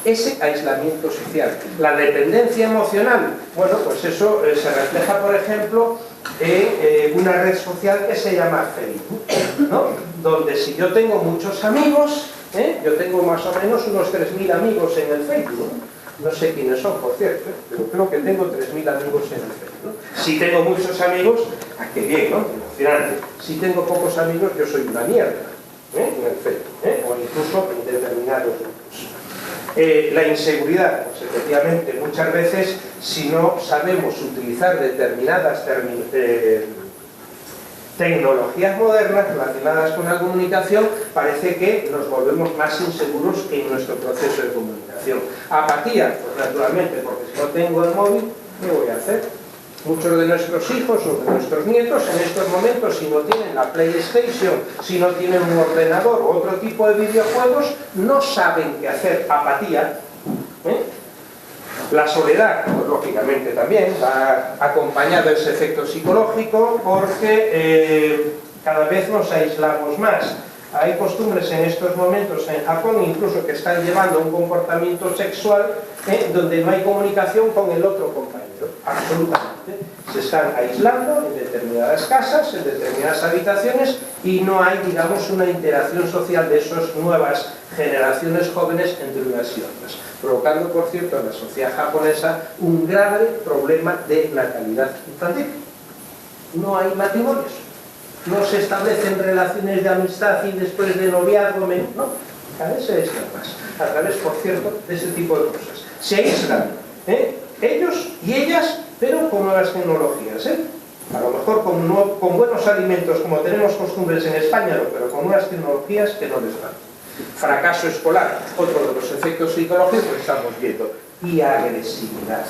Ese aislamiento social, la dependencia emocional, bueno, pues eso se refleja, por ejemplo, en una red social que se llama Facebook, ¿no? Donde si yo tengo muchos amigos, yo tengo más o menos unos 3.000 amigos en el Facebook, no sé quiénes son, por cierto, pero creo que tengo 3.000 amigos en el Facebook, ¿no? Si tengo muchos amigos, qué bien, ¿no? Emocionante. Si tengo pocos amigos, yo soy una mierda, en el Facebook, o incluso en determinados grupos. La inseguridad, pues efectivamente, muchas veces, si no sabemos utilizar determinadas tecnologías modernas relacionadas con la comunicación, parece que nos volvemos más inseguros en nuestro proceso de comunicación. Apatía, pues naturalmente, porque si no tengo el móvil, ¿qué voy a hacer? Muchos de nuestros hijos o de nuestros nietos en estos momentos, si no tienen la PlayStation, si no tienen un ordenador o otro tipo de videojuegos, no saben qué hacer. Apatía. La soledad, pues, lógicamente también va acompañado de ese efecto psicológico, porque cada vez nos aislamos más. Hay costumbres en estos momentos en Japón incluso que están llevando un comportamiento sexual donde no hay comunicación con el otro compañero, absolutamente. Se están aislando en determinadas casas, en determinadas habitaciones, y no hay, digamos, una interacción social de esas nuevas generaciones jóvenes entre unas y otras, provocando, por cierto, en la sociedad japonesa un grave problema de natalidad infantil. No hay matrimonios, no se establecen relaciones de amistad y después de noviazgo, no, cada vez se aíslan más, a través, por cierto, de ese tipo de cosas. Se aíslan, ellos y ellas, pero con nuevas tecnologías, a lo mejor con buenos alimentos, como tenemos costumbres en España, no, pero con nuevas tecnologías que no les van. Fracaso escolar, otro de los efectos psicológicos que estamos viendo, y agresividad,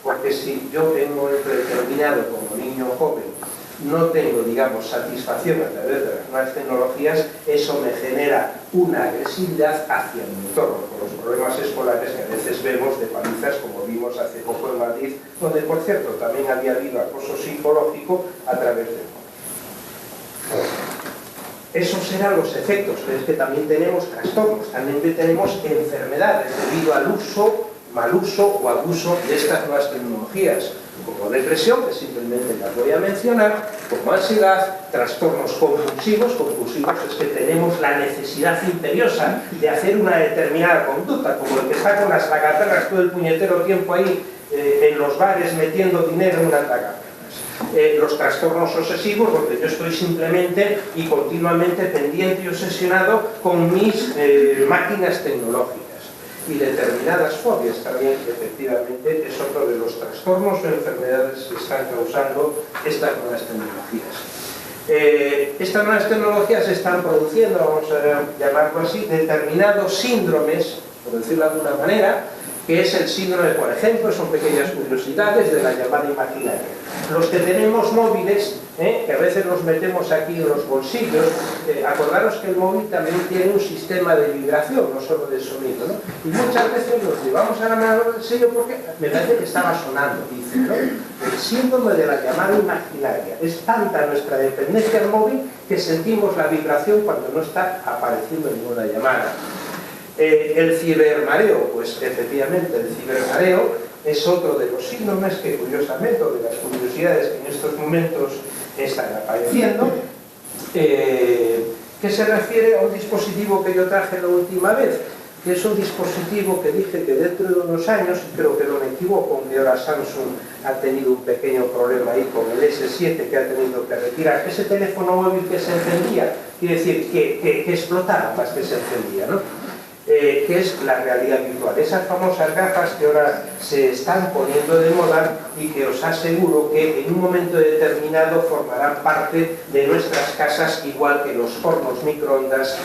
porque si yo en un momento determinado como niño joven no tengo, digamos, satisfacción a través de las nuevas tecnologías, eso me genera una agresividad hacia mi entorno, por los problemas escolares que a veces vemos de palizas, como vimos hace poco en Madrid, donde, por cierto, también había habido acoso psicológico a través del móvil. Esos serán los efectos, pero es que también tenemos trastornos, también tenemos enfermedades debido al uso, mal uso o abuso de estas nuevas tecnologías, como depresión, que simplemente las voy a mencionar, como ansiedad, trastornos compulsivos es que tenemos la necesidad imperiosa de hacer una determinada conducta, como el que está con las tragaperras todo el puñetero tiempo ahí en los bares metiendo dinero en una tragaperra. Los trastornos obsesivos, donde yo estoy simplemente y continuamente pendiente y obsesionado con mis máquinas tecnológicas. Y determinadas fobias también, efectivamente, es otro de los trastornos o enfermedades que están causando estas nuevas tecnologías. Estas nuevas tecnologías están produciendo, vamos a llamarlo así, determinados síndromes, por decirlo de alguna manera, que es el síndrome, por ejemplo, son pequeñas curiosidades de la llamada imaginaria. Los que tenemos móviles, que a veces los metemos aquí en los bolsillos, acordaros que el móvil también tiene un sistema de vibración, no solo de sonido, ¿no? Y muchas veces los llevamos a la mano del bolsillo porque me parece que estaba sonando, dice, ¿no? El síndrome de la llamada imaginaria. Es tanta nuestra dependencia al móvil que sentimos la vibración cuando no está apareciendo ninguna llamada. El cibermareo, pues efectivamente el cibermareo es otro de los síndromes que curiosamente, o de las curiosidades que en estos momentos están apareciendo, que se refiere a un dispositivo que yo traje la última vez, que es un dispositivo que dije que dentro de unos años, y creo que no me equivoco, que ahora Samsung ha tenido un pequeño problema ahí con el S7 que ha tenido que retirar, ese teléfono móvil que se encendía, quiere decir que explotaba más que se encendía, ¿no? Que es la realidad virtual, esas famosas gafas que ahora se están poniendo de moda y que os aseguro que en un momento determinado formarán parte de nuestras casas, igual que los hornos microondas,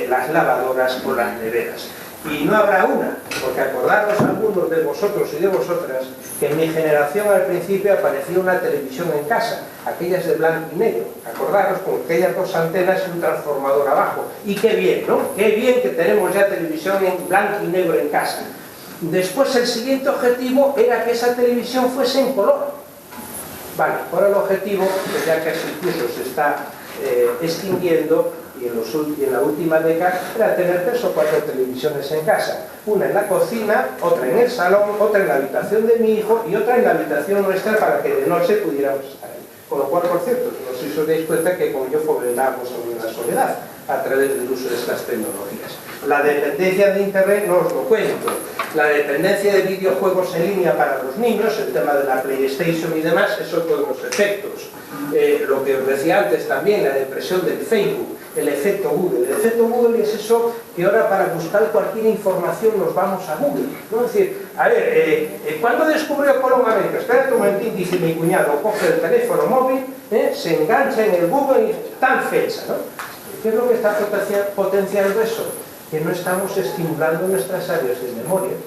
las lavadoras o las neveras. Y no habrá una, porque acordaros algunos de vosotros y de vosotras que en mi generación al principio aparecía una televisión en casa, aquellas de blanco y negro, acordaros con aquellas dos antenas y un transformador abajo, y qué bien, ¿no? Qué bien que tenemos ya televisión en blanco y negro en casa. Después el siguiente objetivo era que esa televisión fuese en color. Vale, ahora el objetivo, que ya casi incluso se está extinguiendo, y en la última década, era tener 3 o 4 televisiones en casa. Una en la cocina, otra en el salón, otra en la habitación de mi hijo y otra en la habitación nuestra para que de noche pudiéramos estar ahí. Con lo cual, por cierto, no sé si os dais cuenta que como yo fomentábamos la soledad a través del uso de estas tecnologías. La dependencia de Internet no os lo cuento. La dependencia de videojuegos en línea para los niños, el tema de la PlayStation y demás, es otro de los efectos. Lo que os decía antes también, la depresión del Facebook. el efecto Google. El efecto Google es eso que ahora para buscar cualquier información nos vamos a Google, ¿no? Es decir, a ver, ¿cuándo descubrió Colón América? Espérate un momentín, dice mi cuñado, coge el teléfono móvil, se engancha en el Google y tal fecha, ¿no? ¿Qué es lo que está potenciando eso? Que no estamos estimulando nuestras áreas de memoria,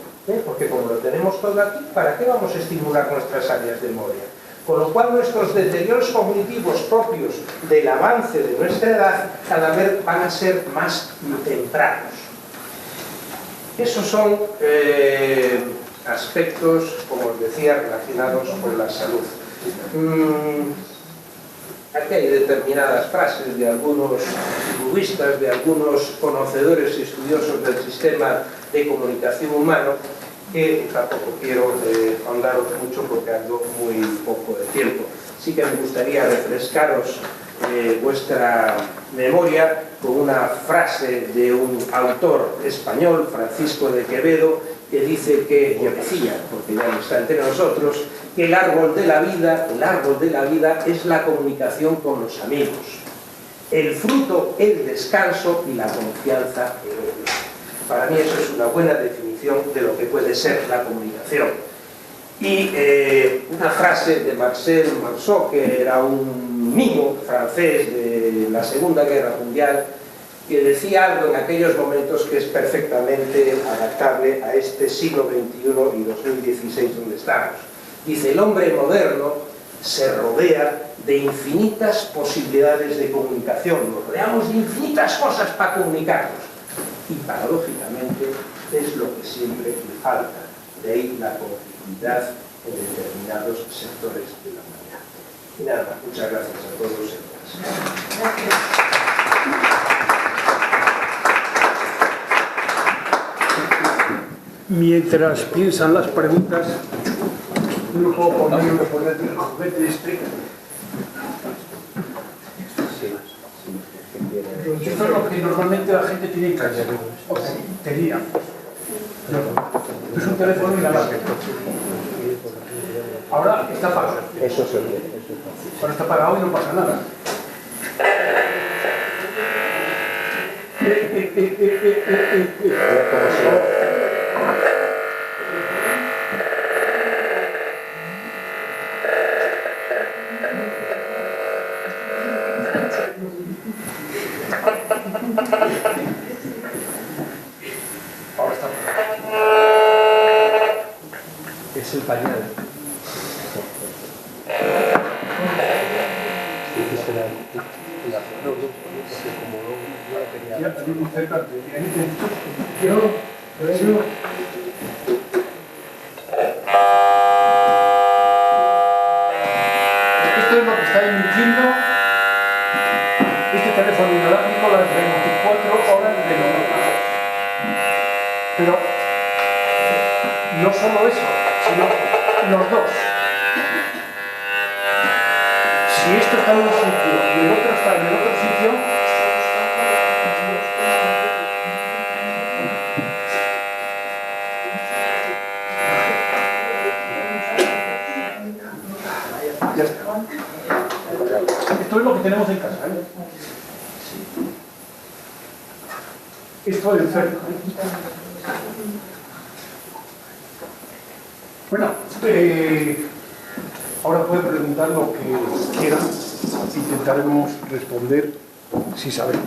porque como lo tenemos todo aquí, ¿para qué vamos a estimular nuestras áreas de memoria? Con lo cual nuestros deterioros cognitivos propios del avance de nuestra edad cada vez van a ser más tempranos. Esos son aspectos, como os decía, relacionados con la salud. Aquí hay determinadas frases de algunos lingüistas, de algunos conocedores y estudiosos del sistema de comunicación humano, que tampoco quiero ahondaros mucho porque ando muy poco de tiempo. Sí que me gustaría refrescaros vuestra memoria con una frase de un autor español, Francisco de Quevedo, que dice que, yo decía, porque ya no está entre nosotros, que el árbol de la vida es la comunicación con los amigos. El fruto, el descanso y la confianza en ellos. Para mí eso es una buena definición de lo que puede ser la comunicación. Y una frase de Marcel Marceau, que era un mimo francés de la Segunda Guerra Mundial, que decía algo en aquellos momentos que es perfectamente adaptable a este siglo XXI y 2016 donde estamos. Dice, el hombre moderno se rodea de infinitas posibilidades de comunicación, nos rodeamos de infinitas cosas para comunicarnos. Y paradójicamente es lo que siempre le falta, de ahí la conflictividad en determinados sectores de la humanidad. Y nada, muchas gracias a todos y a todas. Mientras piensan las preguntas, no puedo poner el juguete de explica. Esto es lo que normalmente la gente tiene en casa. Tenía. Es un teléfono inalámbrico. Ahora está apagado. Eso se ve. Ahora está apagado y no pasa nada. Es el pañal. Esto es lo que está emitiendo este teléfono inalámbrico las 24 horas de la noche. Pero no solo eso, sino los dos. Si esto está en un sitio y el otro está en el otro sitio, ya está. Esto es lo que tenemos en casa, ¿eh? Esto es enfermo. Bueno, ahora pueden preguntar lo que quieran, intentaremos responder si sabemos.